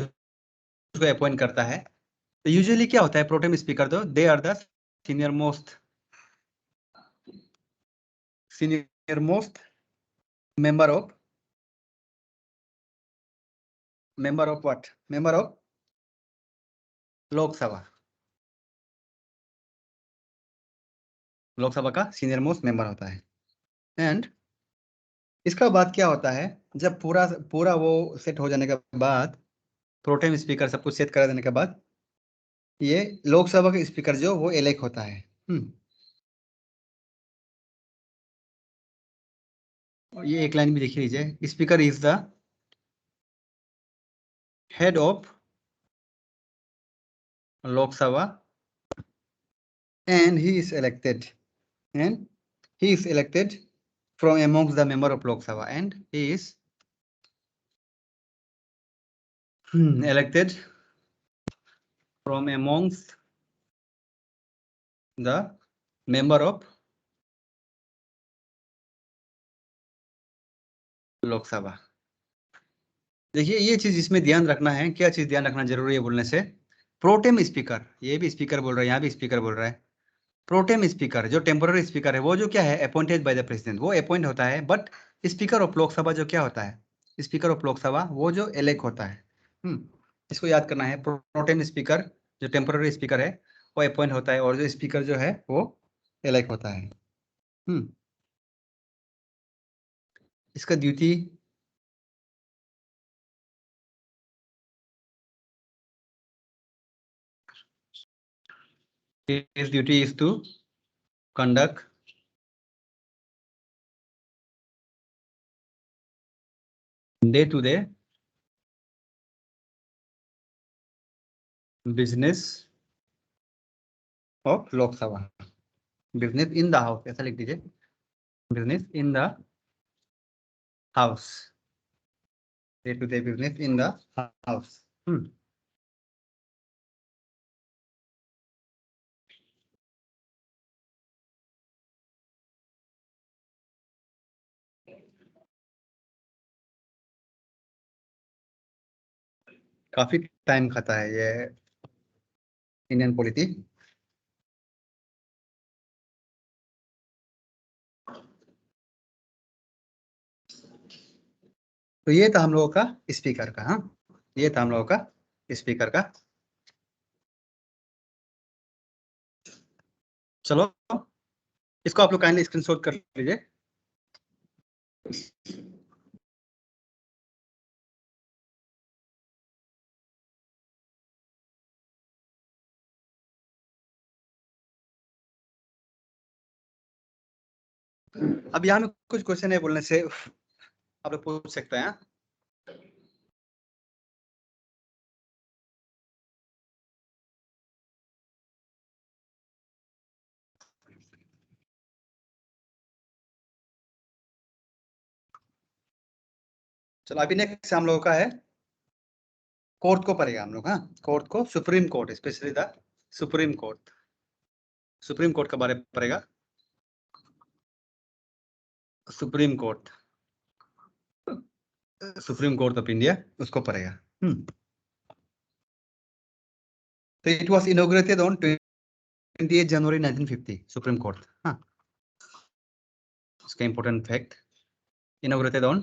उसको appoint करता है। तो usually क्या होता है प्रोटेम स्पीकर, तो they are the senior most member of what? Member of Lok Sabha, Lok Sabha का senior most member होता है। एंड इसका बाद क्या होता है, जब पूरा वो सेट हो जाने के बाद, प्रोटेम स्पीकर सब कुछ सेट करा देने के बाद, ये लोकसभा का स्पीकर जो वो इलेक्ट होता है। ये एक लाइन भी देख लीजिए, speaker is the head of Lok Sabha and he is elected from amongst the member of Lok Sabha, and he is elected from amongst the member of Lok Sabha। देखिए ये चीज इसमें ध्यान रखना है, क्या चीज ध्यान रखना जरूरी है बोलने से, प्रोटेम स्पीकर, ये भी स्पीकर बोल रहा है, यहाँ भी स्पीकर बोल रहा है। प्रोटेम स्पीकर जो टेम्पोररी स्पीकर है वो जो क्या है अपॉइंटेड बाय द प्रेसिडेंट, वो अपॉइंट होता है। बट स्पीकर ऑफ लोकसभा जो क्या होता है, स्पीकर ऑफ लोकसभा वो जो इलेक्ट होता है। इसको याद करना है, प्रोटेम स्पीकर जो टेम्पोररी स्पीकर है वो अपॉइंट होता है, और जो स्पीकर जो है वो इलेक्ट होता है। इसका duty his duty is to conduct day-to-day business of Lok Sabha, business in the house, ऐसा लिख दीजिए, business in the house, day-to-day business in the house। काफी टाइम खाता है ये इंडियन पॉलिटी। तो ये था हम लोगों का स्पीकर का, ये था हम लोगों का स्पीकर का। चलो इसको आप लोग काइंडली स्क्रीनशॉट कर लीजिए। अब यहाँ में कुछ क्वेश्चन है बोलने से आप लोग पूछ सकते हैं। चलो अभी नेक्स्ट हम लोगों का है कोर्ट को पढ़ेगा हम लोग। कोर्ट को, supreme court, specially the supreme court, supreme court के बारे में पढ़ेगा। Supreme court, supreme court of India उसको पढ़ेगा। तो it was inaugurated on 28 January 1950 supreme court. इसका इंपॉर्टेंट फैक्ट, इनॉग्रेटेड ऑन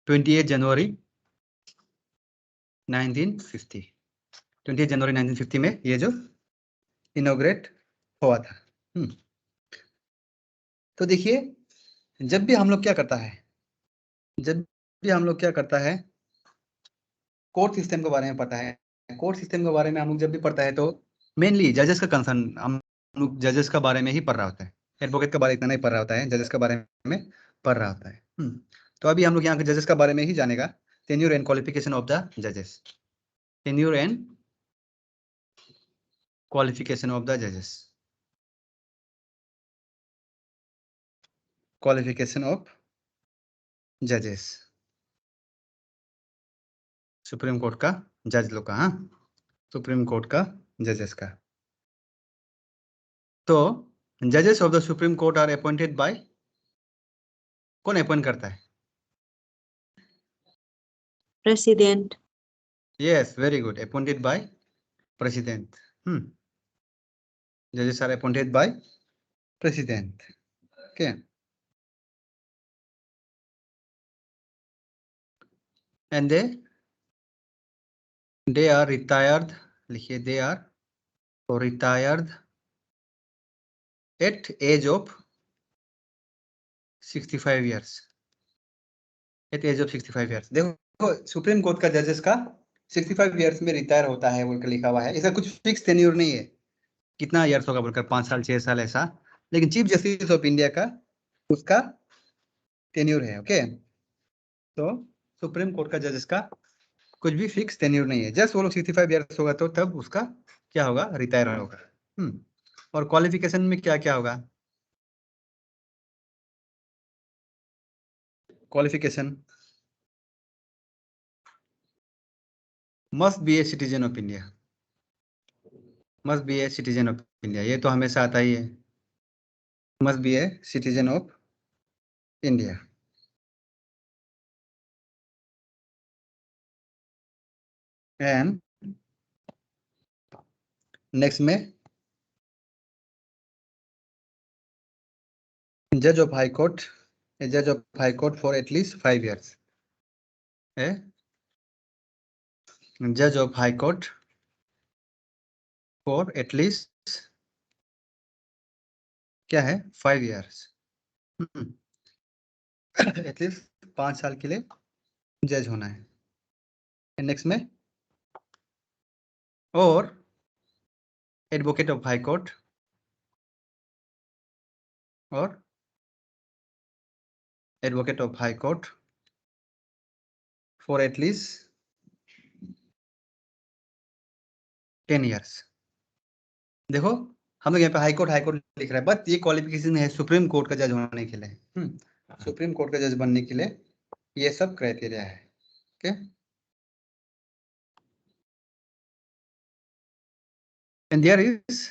28 जनवरी 1950, 20 जनवरी 1950 में ये जो इनॉग्रेट हुआ था। तो देखिए, जब भी हम लोग क्या करता है, कोर्ट सिस्टम के बारे में पता है। कोर्ट सिस्टम के बारे में हम लोग जब भी पढ़ता है तो मेनली जजेस का कंसर्न, हम लोग जजेस के बारे में ही पढ़ रहा होता है। एडवोकेट के बारे में इतना नहीं पढ़ रहा होता है, जजेस के बारे में पढ़ रहा होता है। तो अभी हम लोग यहाँ के जजेस के बारे में ही जानेगा। Tenure and qualification of the जजेस। Tenure and qualification of the जजेस। क्वालिफिकेशन ऑफ जजेस, सुप्रीम कोर्ट का जज लोग का। हाँ, सुप्रीम कोर्ट का जजेस का। तो जजेस of the supreme court are appointed by, कौन अपॉइंट करता है? President. Yes, very good. Appointed by president. Judges are appointed by president. Okay. And they are retired. लिखिए, they are retired at age of 65 years. At age of 65 years. देखो, supreme court का जजेस का 65 years में retire होता है बोलकर लिखा हुआ है। इसका कुछ फिक्स टेन्योर नहीं है, कितना इयर्स होगा बोलकर, 5 साल 6 साल ऐसा। लेकिन चीफ जस्टिस ऑफ इंडिया का उसका टेन्योर है। ओके, तो सुप्रीम कोर्ट का जजेस का कुछ भी फिक्स टेन्योर नहीं है। जस्ट वो लोग 65 इयर्स होगा तो तब उसका क्या होगा, रिटायर होगा। और क्वालिफिकेशन में क्या क्या होगा? Qualification must be a citizen of India. Must be a citizen of India, ये तो हमेशा आता ही है। Must be a citizen of India. And next में जज ऑफ हाई कोर्ट, जज of high court for at least 5 years. जज of high court for at least क्या है, 5 इयर्स। एटलीस्ट 5 साल के लिए जज होना है। नेक्स्ट में और एडवोकेट ऑफ हाई कोर्ट और advocate of high court for at least 10 years. देखो, हम लोग यहाँ पे हाई कोर्ट लिख रहा है, बट ये क्वालिफिकेशन है सुप्रीम कोर्ट का जज होने के लिए। सुप्रीम कोर्ट का जज बनने के लिए ये सब क्राइटेरिया है। Okay, and there is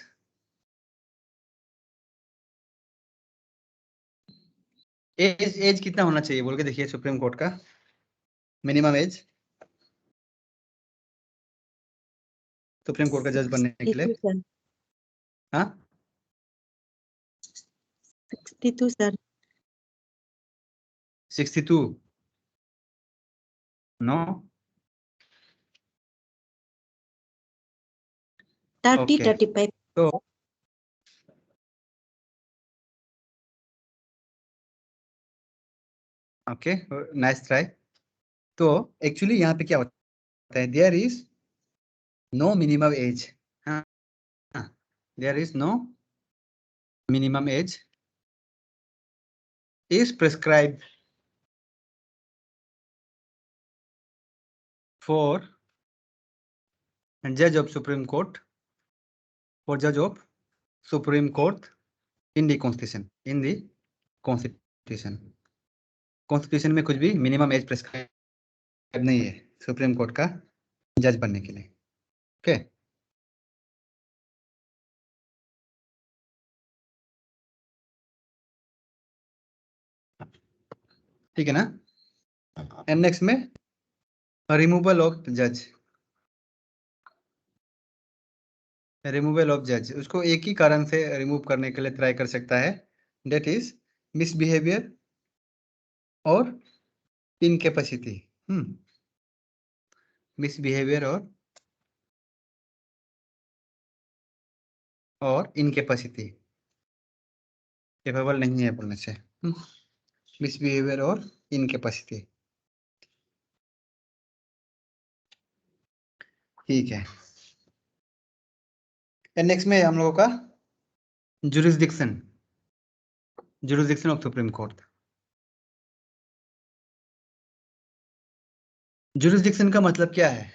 age कितना होना चाहिए बोल के देखिए, सुप्रीम कोर्ट का मिनिमम एज सुप्रीम कोर्ट का जज बनने के लिए। 62, sir. हाँ, 62, sir. 62 no 30, Okay. 35. तो ओके, नाइस ट्राई। तो एक्चुअली यहाँ पे क्या होता है, there is no minimum age. हाँ, there is no minimum age is prescribed for जज ऑफ सुप्रीम कोर्ट, फॉर जज of supreme court in the constitution, in the constitution. Constitution में कुछ भी मिनिमम एज प्रिस्क्राइब नहीं है सुप्रीम कोर्ट का जज बनने के लिए। ओके, ठीक है ना। एंड नेक्स्ट में रिमूवल ऑफ जज। रिमूवल ऑफ जज, उसको एक ही कारण से रिमूव करने के लिए ट्राई कर सकता है, डेट इज मिसबिहेवियर और इनकेपेसिटी। मिसबिहेवियर और इनकेपेसिटी, कैपेबल नहीं है बोलने से, मिसबिहेवियर और इनकेपेसिटी। ठीक है, नेक्स्ट में हम लोगों का jurisdiction, jurisdiction of supreme court. Jurisdiction का मतलब क्या है?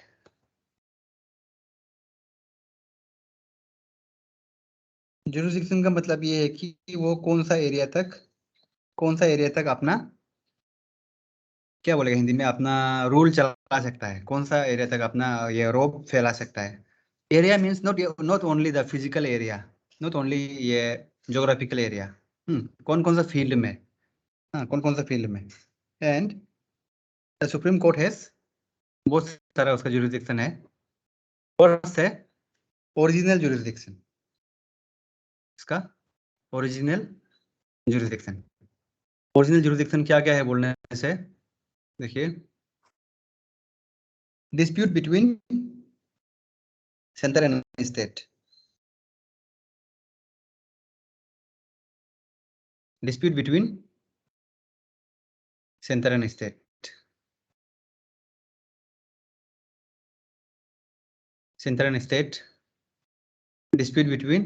जुरिस्डिक्शन का मतलब ये है कि वो कौन सा एरिया तक अपना, क्या बोलेगा हिंदी में, अपना रूल चला सकता है, कौन सा एरिया तक अपना ये रोब फैला सकता है। Area means not only the physical area, not only ये जोग्राफिकल एरिया, कौन कौन सा फील्ड में, हाँ कौन कौन सा फील्ड में। And the supreme court has बहुत सारा उसका जुरिस्डिक्शन है। फर्स्ट है ओरिजिनल जुरिस्डिक्शन, इसका ओरिजिनल जुरिस्डिक्शन। ओरिजिनल जुरिस्डिक्शन क्या क्या है बोलने से, देखिए, dispute between centre and state, dispute between center and state, center and state, dispute between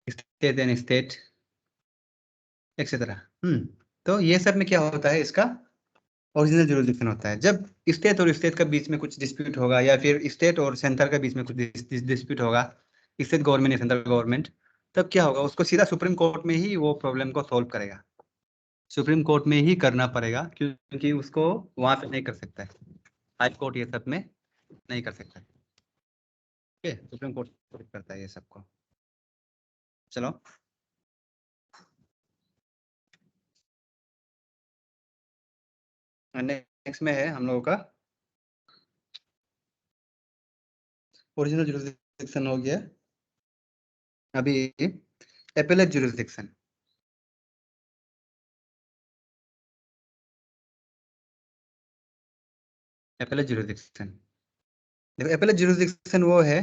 state and state, etc. तो ये सब में क्या होता है, इसका ओरिजिनल जुरिस्डिक्शन होता है। जब स्टेट और स्टेट का बीच में कुछ डिस्प्यूट होगा, या फिर स्टेट और सेंटर का बीच में कुछ डिस्प्यूट होगा, स्टेट गवर्नमेंट या सेंट्रल गवर्नमेंट, तब क्या होगा, उसको सीधा सुप्रीम कोर्ट में ही वो प्रॉब्लम को सॉल्व करेगा, सुप्रीम कोर्ट में ही करना पड़ेगा, क्योंकि उसको वहां पे नहीं कर सकता है, हाई कोर्ट ये सब में नहीं कर सकता है। सुप्रीम कोर्ट करता है ये सबको। चलो, नेक्स्ट में है हम लोगों का ओरिजिनल जुरिस्डिक्शन हो गया, अभी एपेलेट जुरिस्डिक्शन। एपेलेट जुरिस्डिक्शन, देखो एपेलेट जुरिस्डिक्शन वो है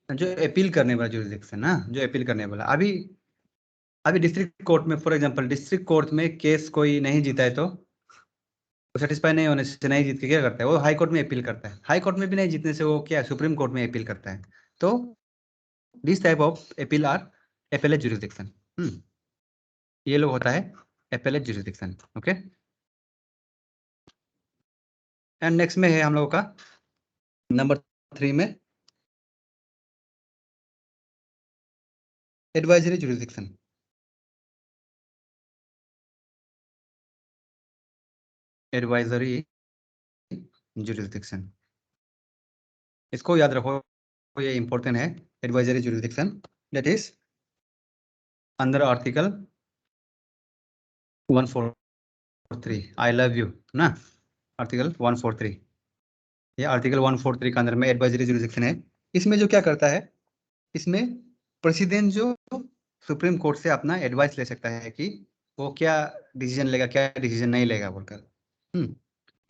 जो अपील करने वाला जुरिस्डिक्शन ना, जो अपील करने वाला। अभी डिस्ट्रिक्ट कोर्ट में, फॉर एग्जांपल डिस्ट्रिक्ट कोर्ट में केस कोई नहीं जीता है, तो सेटिस्फाई नहीं होने से नहीं जीत के क्या करता है, वो हाई कोर्ट में अपील करता है। हाई कोर्ट में भी नहीं जीतने से वो क्या सुप्रीम कोर्ट में अपील करता है। तो this type of appeal or appellate jurisdiction. ये लोग होता है appellate jurisdiction. Okay, and next में है हम लोगों का नंबर 3 में एडवाइजरी जुरिस्डिक्शन। एडवाइजरी जुरिस्डिक्शन, इसको याद रखो, ये इंपॉर्टेंट है। Advisory jurisdiction that is under article 143, I love you ना, आर्टिकल 143, ये आर्टिकल 143 के अंदर में एडवाइजरी जुरिस्डिक्शन है। इसमें जो क्या करता है, इसमें प्रेसिडेंट जो सुप्रीम कोर्ट से अपना एडवाइस ले सकता है कि वो क्या डिसीजन लेगा, क्या डिसीजन नहीं लेगा बोलकर।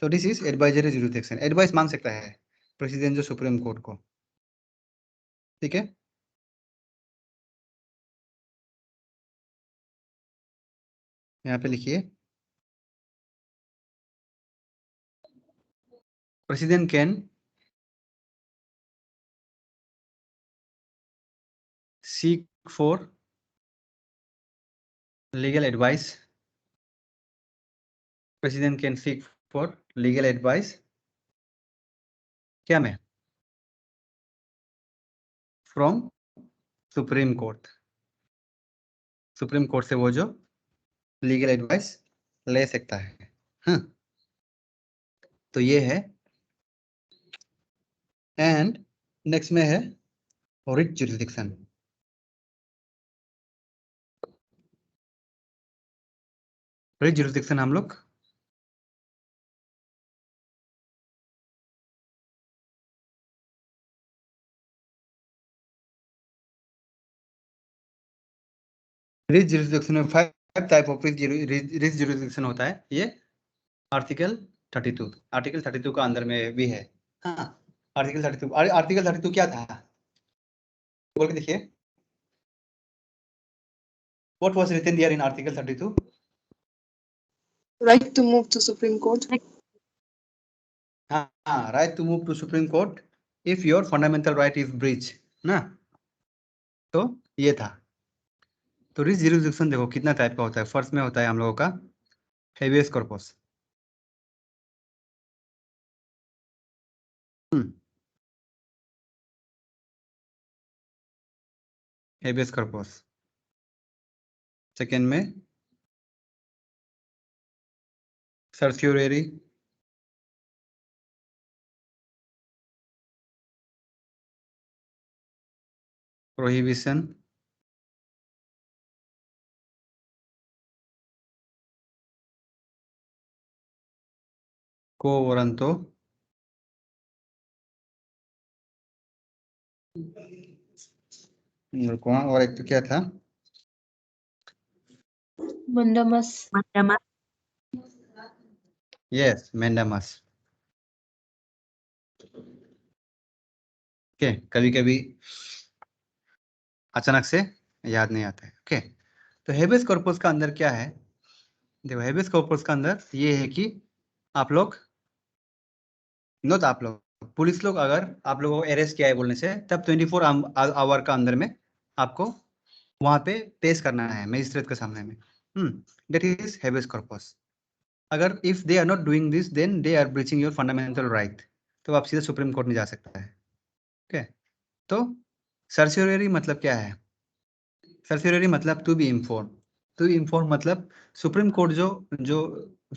तो this is advisory jurisdiction, advice मांग सकता है प्रेसिडेंट जो सुप्रीम कोर्ट को। ठीक है, यहाँ पे लिखिए, president can seek for legal advice, president can seek for legal advice क्या में, from supreme court, supreme court से वो जो लीगल एडवाइस ले सकता है। हाँ, तो ये है। एंड नेक्स्ट में है रिट जुरिस्डिक्शन। रिट जुरिस्डिक्शन हम लोग रिट जुरिस्डिक्शन में 5 टाइप ऑफ रिट जुरिस्डिक्शन होता है। ये आर्टिकल 32, आर्टिकल 32 का अंदर में भी है। हाँ, आर्टिकल 32, आर्टिकल 32 क्या था बोल के देखिए, what was written there in article 32? Right to move to Supreme Court. हाँ, right to move to supreme court if your fundamental right is breach ना, तो ये था। तो रिट जुरिसडिक्शन देखो कितना टाइप का होता है। फर्स्ट में होता है हम लोगों का habeas corpus, habeas corpus. Second में सर्क्यूलरी, प्रोहिबिशन, को वरंतो, और एक तो क्या था, Mandamus. Mandamus. Yes mandamus. Okay, कभी कभी अचानक से याद नहीं आता है। ओके, तो हेबियस कॉर्पस का अंदर क्या है, देखो हेबियस कॉर्पस का अंदर ये है कि आप लोग, नोट आप लोग, पुलिस लोग अगर आप लोगों को अरेस्ट किया है बोलने से, तब 24 आवर का अंदर में आपको वहां पे पेश करना है मजिस्ट्रेट के सामने में। That is habeas corpus. अगर if they are not doing this then they are breaching your fundamental right, तो आप सीधे सुप्रीम कोर्ट में जा सकता है। ओके, तो सर्क्यूलरी मतलब क्या है, सर्क्यूलरी मतलब to be inform, to be inform मतलब सुप्रीम कोर्ट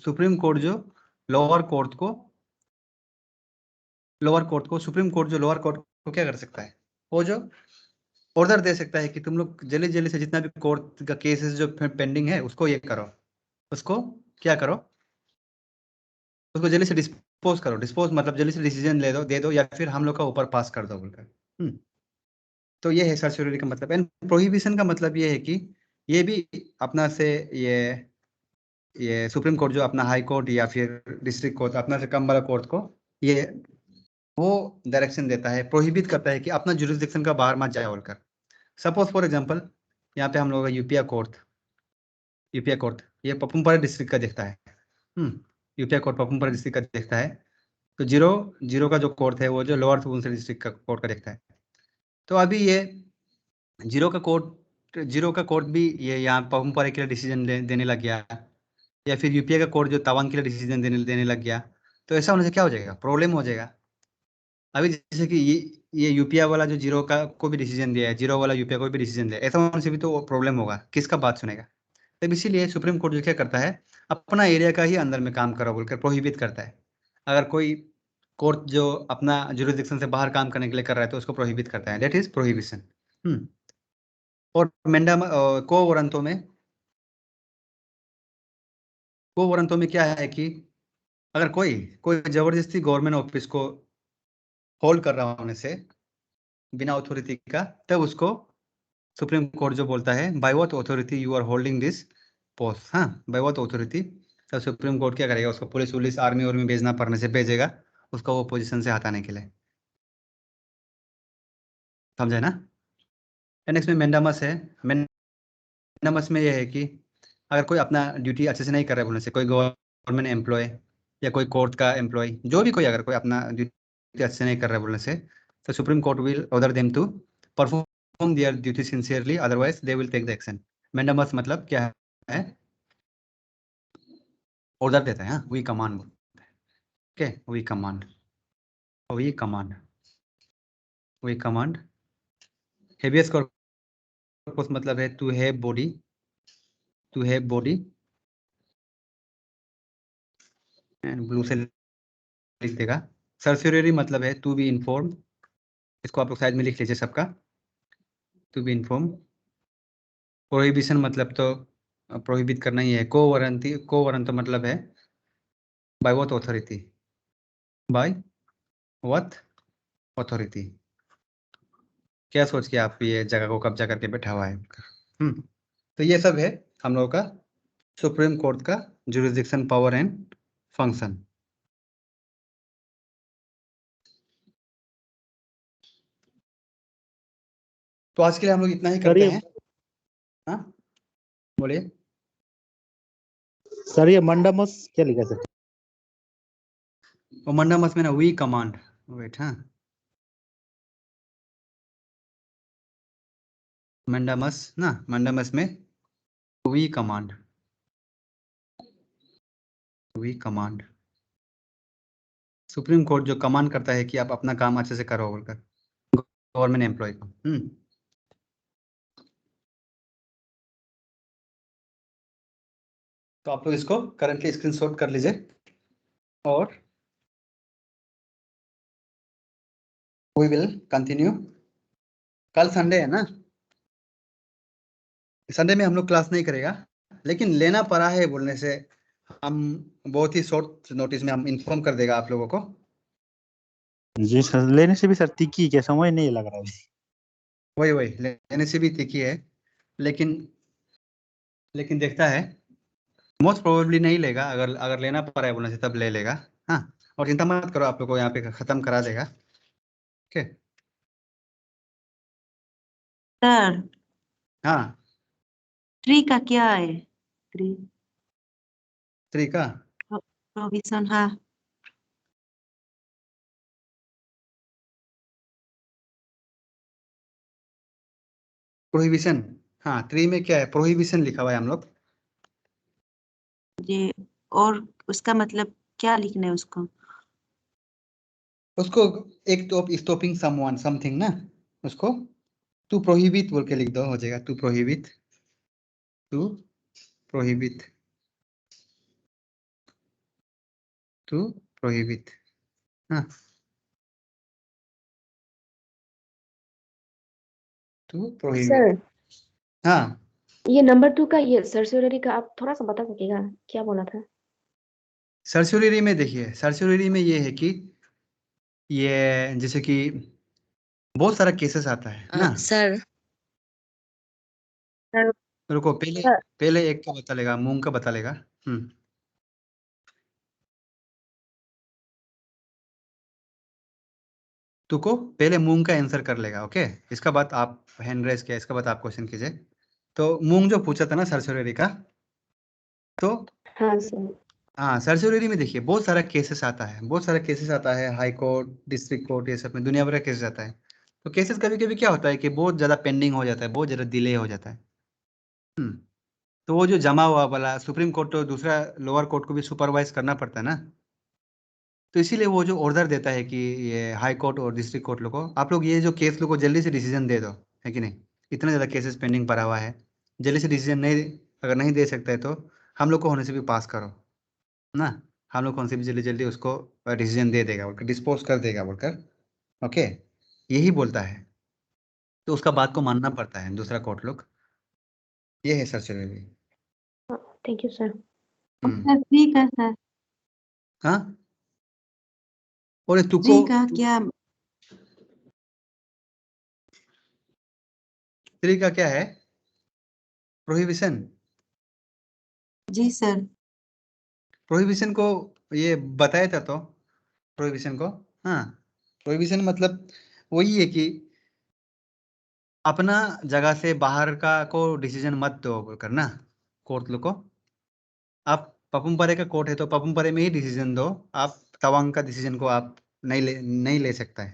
सुप्रीम कोर्ट जो लोअर कोर्ट को सुप्रीम कोर्ट जो लोअर कोर्ट को क्या कर सकता है, वो जो ऑर्डर दे सकता है कि तुम लोग जल्दी जल्दी से जितना भी कोर्ट का केसेस जो पेंडिंग है उसको ये करो, उसको क्या करो, उसको जल्दी से डिस्पोज करो। डिस्पोज मतलब जल्दी से डिसीजन दे दो या फिर हम लोग का ऊपर पास कर दो बोलकर। तो ये है सर्क्यूलरी का मतलब। एंड प्रोहिबिशन का मतलब ये है कि ये भी अपना से ये सुप्रीम कोर्ट जो अपना हाई कोर्ट या फिर डिस्ट्रिक्ट कोर्ट अपना से कम वाला कोर्ट को ये वो डायरेक्शन देता है, प्रोहिबिट करता है कि अपना जुरिस्डिक्शन का बाहर मत जाए बोलकर। सपोज फॉर एग्जांपल यहाँ पे हम लोग का यूपीआ कोर्ट ये पपुमपारा डिस्ट्रिक्ट का देखता है। यूपीआ कोर्ट पपुमपारा डिस्ट्रिक्ट का देखता है। तो जीरो का जो कोर्ट है वो जो लोअर सुबनसिरी डिस्ट्रिक्ट का कोर्ट का देखता है। तो अभी ये जीरो का कोर्ट भी ये यहाँ पपुमपारा के लिए डिसीजन देने लग गया, या फिर यूपीए का कोर्ट जो तवांग के लिए डिसीजन देने लग गया, तो ऐसा होने से क्या हो जाएगा, प्रॉब्लम हो जाएगा। अभी जैसे कि ये यूपीए वाला जो जीरो का को भी डिसीजन दिया है, जीरो वाला यूपीए को भी डिसीजन दिया है, ऐसा होने से भी तो प्रॉब्लम होगा, किसका बात सुनेगा। तब इसीलिए सुप्रीम कोर्ट जो क्या करता है, अपना एरिया का ही अंदर में काम करो बोलकर प्रोहिबिट करता है। अगर कोई कोर्ट जो अपना जुरिस्डिक्शन से बाहर काम करने के लिए कर रहा है तो उसको प्रोहिबिट करता है, दैट इज प्रोहिबिशन। और को वारंटों में क्या है कि अगर कोई जबरदस्ती गवर्नमेंट ऑफिस को होल्ड कर रहा होने से बिना अथॉरिटी का, तब उसको सुप्रीम कोर्ट जो बोलता है by what authority you are holding this post, हाँ बाय व्हाट अथॉरिटी, तब सुप्रीम कोर्ट क्या करेगा, उसको पुलिस आर्मी और में भेजना पड़ने से भेजेगा उसको वो पोजीशन से हटाने के लिए। समझे ना। नेक्स्ट में मेंडामस है। मेंडामस में यह है कि अगर कोई अपना ड्यूटी अच्छे से नहीं कर रहा है बोलने से, कोई गवर्नमेंट एम्प्लॉय या कोई कोर्ट का एम्प्लॉय जो भी कोई अगर कोई अपना ड्यूटी अच्छे से नहीं कर रहा है बोलने से, तो supreme court will order them to perform their duty sincerely, otherwise they will take the action. Mandamus मतलब क्या है, ऑर्डर देता है। हाँ, we command, okay, we command. Habeas corpus मतलब है to have body and blue से लिख देगा। सर्क्यूलरी मतलब है टू बी इन्फॉर्म, इसको आप लोग साइड में लिख लीजिए सबका, टू बी इन्फॉर्म। प्रोहिबिशन मतलब तो प्रोहिबिट करना ही है। को वारंट मतलब है बाय व्हाट अथॉरिटी, क्या सोच के आप ये जगह को कब्जा करके बैठा हुआ है। तो ये सब है हम लोगों का सुप्रीम कोर्ट का जुरिस्डिक्शन, पावर एंड फंक्शन। तो आज के लिए हम लोग इतना ही सर करते ये हैं। हाँ बोलिए। सर ये मंडमस क्या लिखा सर? वो मंडमस में ना वी कमांड, वेट, हाँ मंडमस ना, मंडमस में we command, we command supreme court जो कमांड करता है कि आप अपना काम अच्छे से करो बोलकर गवर्नमेंट एम्प्लॉय को। तो आप लोग इसको करंटली स्क्रीनशॉट कर लीजिए और वी विल कंटिन्यू। कल संडे है ना, संडे में हम लोग क्लास नहीं करेगा, लेकिन लेना पड़ा है बोलने से हम बहुत ही शॉर्ट नोटिस में हम इन्फॉर्म कर देगा आप लोगों को। जी सर, लेने से भी सर तिकी क्या समझ नहीं लग रहा है। वही वही लेने से भी तिकी है, लेकिन देखता है मोस्ट प्रोबेबली नहीं लेगा। अगर अगर लेना पड़ा है बोलने से तब ले लेगा। हाँ, और चिंता मत करो, आप लोग को यहाँ पे खत्म करा देगा। ओके सर हाँ, ट्री का क्या है? ट्री थ्री का प्रोविजन, हाँ। प्रोहिबिशन। हाँ, थ्री में क्या है, प्रोहिबिशन लिखा हुआ है हम लोग। ये और उसका मतलब क्या लिखना है उसको? उसको एक तो स्टॉपिंग समवन समथिंग ना, उसको टू प्रोहिबिट बोल के लिख दो, हो जाएगा to prohibit, to prohibit, to prohibit. हाँ, टू प्रोहिबिट। सर हाँ, ये नंबर 2 का ये सर्सरी का आप थोड़ा सा बता सकेगा क्या बोला था? सर्सरी में देखिए, सर्सरी में ये है कि ये जैसे कि बहुत सारा केसेस आता है ना। सर सर रुको, पहले सर पहले एक का बता लेगा, मूंग का बता लेगा। तुको पहले मूंग का आंसर कर लेगा, ओके। इसका बाद आप हैंड रेस किया, इसका बाद आप क्वेश्चन कीजिए। तो मूंग जो पूछा था ना सर्सरी का, तो हाँ सर। हाँ सर्सरी में देखिए बहुत सारा केसेस आता है, बहुत सारा केसेस आता है, हाई कोर्ट, डिस्ट्रिक्ट कोर्ट, ये सब में दुनिया भर का केसेस आता है। तो केसेस कभी कभी क्या होता है कि बहुत ज़्यादा पेंडिंग हो जाता है, बहुत ज़्यादा डिले हो जाता है। तो वो जो जमा हुआ वाला सुप्रीम कोर्ट तो दूसरा लोअर कोर्ट को भी सुपरवाइज करना पड़ता है ना। तो इसीलिए वो जो ऑर्डर देता है कि ये हाई कोर्ट और डिस्ट्रिक्ट कोर्ट लोग को, आप लोग ये जो केस लोग को जल्दी से डिसीजन दे दो, है कि नहीं। इतना ज़्यादा केसेस पेंडिंग पड़ा हुआ है, जल्दी से डिसीजन नहीं, अगर नहीं दे सकते तो हम लोग को होने से भी पास करो ना। हम लोग कौन से भी जल्दी जल्दी उसको डिसीजन दे देगा बोलकर, डिस्पोज कर देगा बोलकर, ओके, यही बोलता है। तो उसका बात को मानना पड़ता है दूसरा कोर्ट लोग। ये है सर, चलिए। Thank you sir. Hmm, tree का सर, हाँ, और ये तुको ट्री का क्या? थ्री का क्या है, प्रोहिबिशन। जी सर। प्रोहिबिशन को ये बताया था तो, प्रोहिबिशन को, हाँ, प्रोहिबिशन मतलब वही है कि अपना जगह से बाहर का को डिसीजन मत दो बोलकर ना, कोर्ट लोग को। आप पपुमपरे का कोर्ट है तो पपुमपरे में ही डिसीजन दो, आप तवांग का डिसीजन को आप नहीं ले सकता है।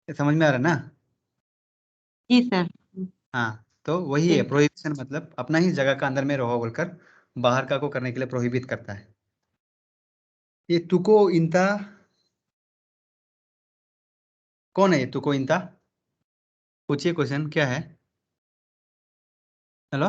ये समझ में आ रहा है ना। जी सर। हाँ, तो वही है प्रोहिबिशन, मतलब अपना ही जगह का अंदर में रहो बोलकर बाहर का को करने के लिए प्रोहिबिट करता है। ये तुको इंता कौन है, ये तुको इंता, पूछिए क्वेश्चन क्या है। हेलो,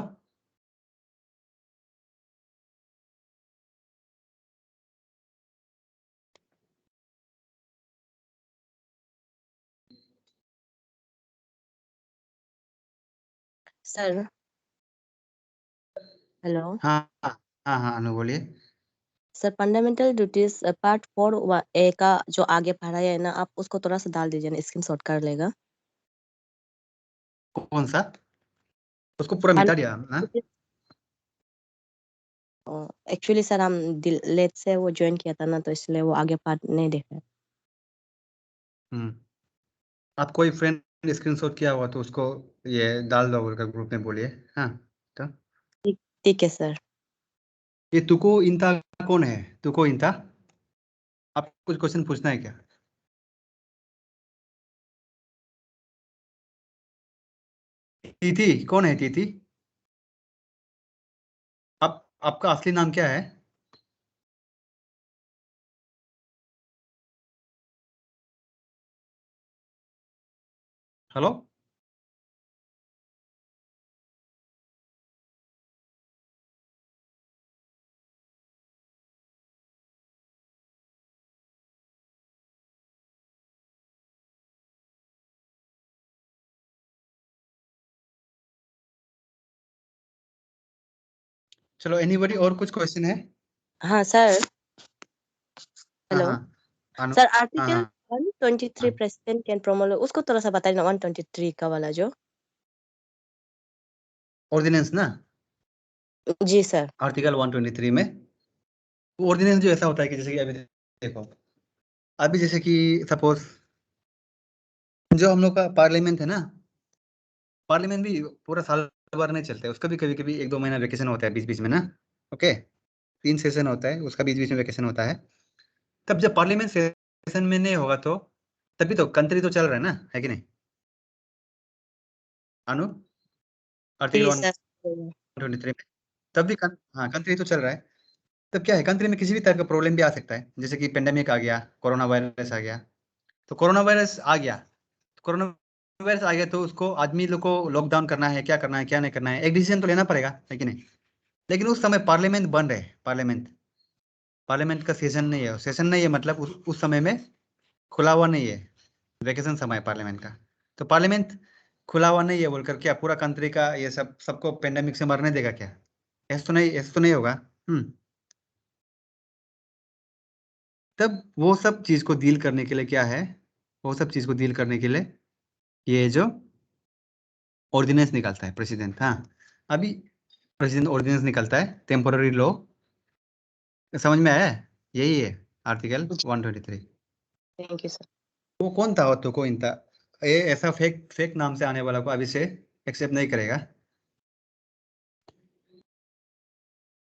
सर हेलो हाँ हाँ हाँ हाँ अनु बोलिए। Sir, fundamental duties part 4A का जो आगे पढ़ा है ना, आप उसको थोड़ा सा डाल दीजिए ना, स्क्रीनशॉट कर लेगा। कौन सा, उसको पूरा मिटा दिया ना। एक्चुअली सर हम लेट से वो ज्वाइन किया था ना, तो इसलिए वो आगे पार्ट नहीं देखा। आप कोई फ्रेंड स्क्रीनशॉट किया हुआ तो उसको ये डाल दो बोलकर ग्रुप में बोलिए। हाँ, तो ठीक है सर। ये तुको इंता कौन है? तुको इंता, आप कुछ क्वेश्चन पूछना है क्या? तीथी कौन है? तीथी, आपका असली नाम क्या है? हेलो, चलो एनीबॉडी और कुछ क्वेश्चन है? हाँ सर। हाँ हेलो हाँ सर, हाँ आर्टिकल हाँ 123 प्रेसिडेंट कैन प्रोमोट, उसको थोड़ा सा बताइए ना, 123 का वाला जो। ऑर्डिनेंस ना, जी सर। आर्टिकल 123 में ऑर्डिनेंस जो ऐसा होता है कि जैसे कि अभी देखो, अभी जैसे कि सपोज जो हम लोग का पार्लियामेंट है ना, पार्लियामेंट भी पूरा साल भर नहीं चलता है, उसका भी कभी कभी 1-2 महीना वेकेशन होता है बीच बीच में ना। ओके, 3 सेशन होता है, उसका बीच बीच में वेकेशन होता है। तब जब पार्लियामेंट सेशन में नहीं होगा तो तभी तो कंट्री तो चल रहा है ना, है कि नहीं अनु? आर्टिकल जी सर। 123 में तब भी हाँ कंट्री तो चल रहा है। तब क्या है, कंट्री में किसी भी तरह का प्रॉब्लम भी आ सकता है, जैसे कि पेंडेमिक आ गया, कोरोना वायरस आ गया। तो कोरोना वायरस आ गया, तो उसको आदमी लोग को लॉकडाउन करना है, क्या करना है क्या नहीं करना है, एक डिसीजन तो लेना पड़ेगा, है कि नहीं? लेकिन उस समय पार्लियामेंट बंद है, पार्लियामेंट का सेशन नहीं है, सेशन नहीं है मतलब उस समय में खुला हुआ नहीं है, वेकेशन समय है पार्लियामेंट का। तो पार्लियामेंट खुला हुआ नहीं है बोलकर क्या पूरा कंट्री का ये सब सबको पेंडेमिक से मरने देगा क्या? ऐसा तो नहीं होगा। तब वो सब चीज को डील करने के लिए क्या है, वो सब चीज को डील करने के लिए ये जो ऑर्डिनेंस निकालता है प्रेसिडेंट। हाँ, अभी प्रेसिडेंट ऑर्डिनेंस निकालता है, टेम्पोररी लॉ। समझ में आया? यही है आर्टिकल 123। Thank you sir. वो कौन था? वो तो कोई था, ये ऐसा फेक फेक नाम से आने वाला को अभी से एक्सेप्ट नहीं करेगा।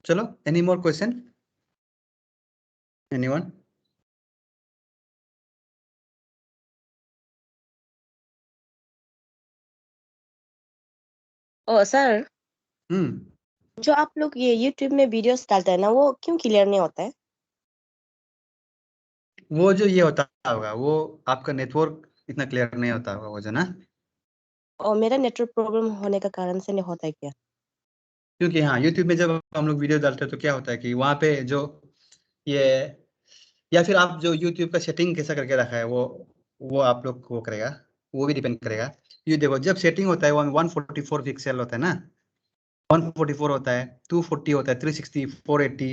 चलो, एनी मोर क्वेश्चन, एनीवन? ओ सर, जो आप लोग ये यूट्यूब में वीडियोस डालते हैं ना, वो क्यों क्लियर नहीं होता है? वो जो ये होता होगा वो आपका नेटवर्क इतना क्लियर नहीं होता होगा वो जो ना, और मेरा नेटवर्क प्रॉब्लम होने का कारण से नहीं होता है क्या? क्योंकि हाँ यूट्यूब में जब हम लोग वीडियो डालते हैं तो क्या होता है कि वहाँ पे जो ये, या फिर आप जो यूट्यूब का सेटिंग कैसा करके रखा है वो आप लोग वो करेगा, वो भी डिपेंड करेगा। ये देखो, जब सेटिंग होता है वो 144 पिक्सल होता है ना, 144 होता है, 240 होता है, 360, 480,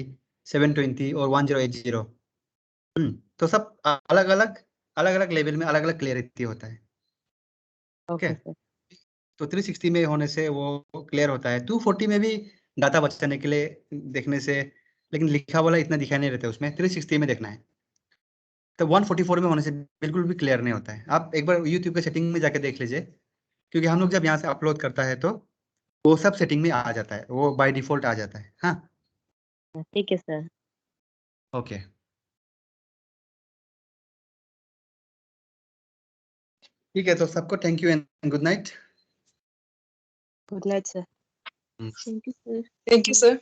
720 और 1080। तो सब अलग अलग लेवल में अलग अलग क्लियरिटी होता है। Okay, okay sir. तो 360 में होने से वो क्लियर होता है, 240 में भी डाटा बचाने के लिए देखने से, लेकिन लिखा वाला इतना दिखाई नहीं रहता उसमें, 360 में देखना है। तो 144 में होने से बिल्कुल भी क्लियर नहीं होता है। आप एक बार यूट्यूब के सेटिंग में जाके देख लीजिए, क्योंकि हम लोग जब यहाँ से अपलोड करता है तो वो सब सेटिंग में आ जाता है, वो बाय डिफॉल्ट आ जाता है। हाँ, ठीक है सर। ओके, ठीक है, तो सबको thank you and good night. Good night sir. Thank you sir.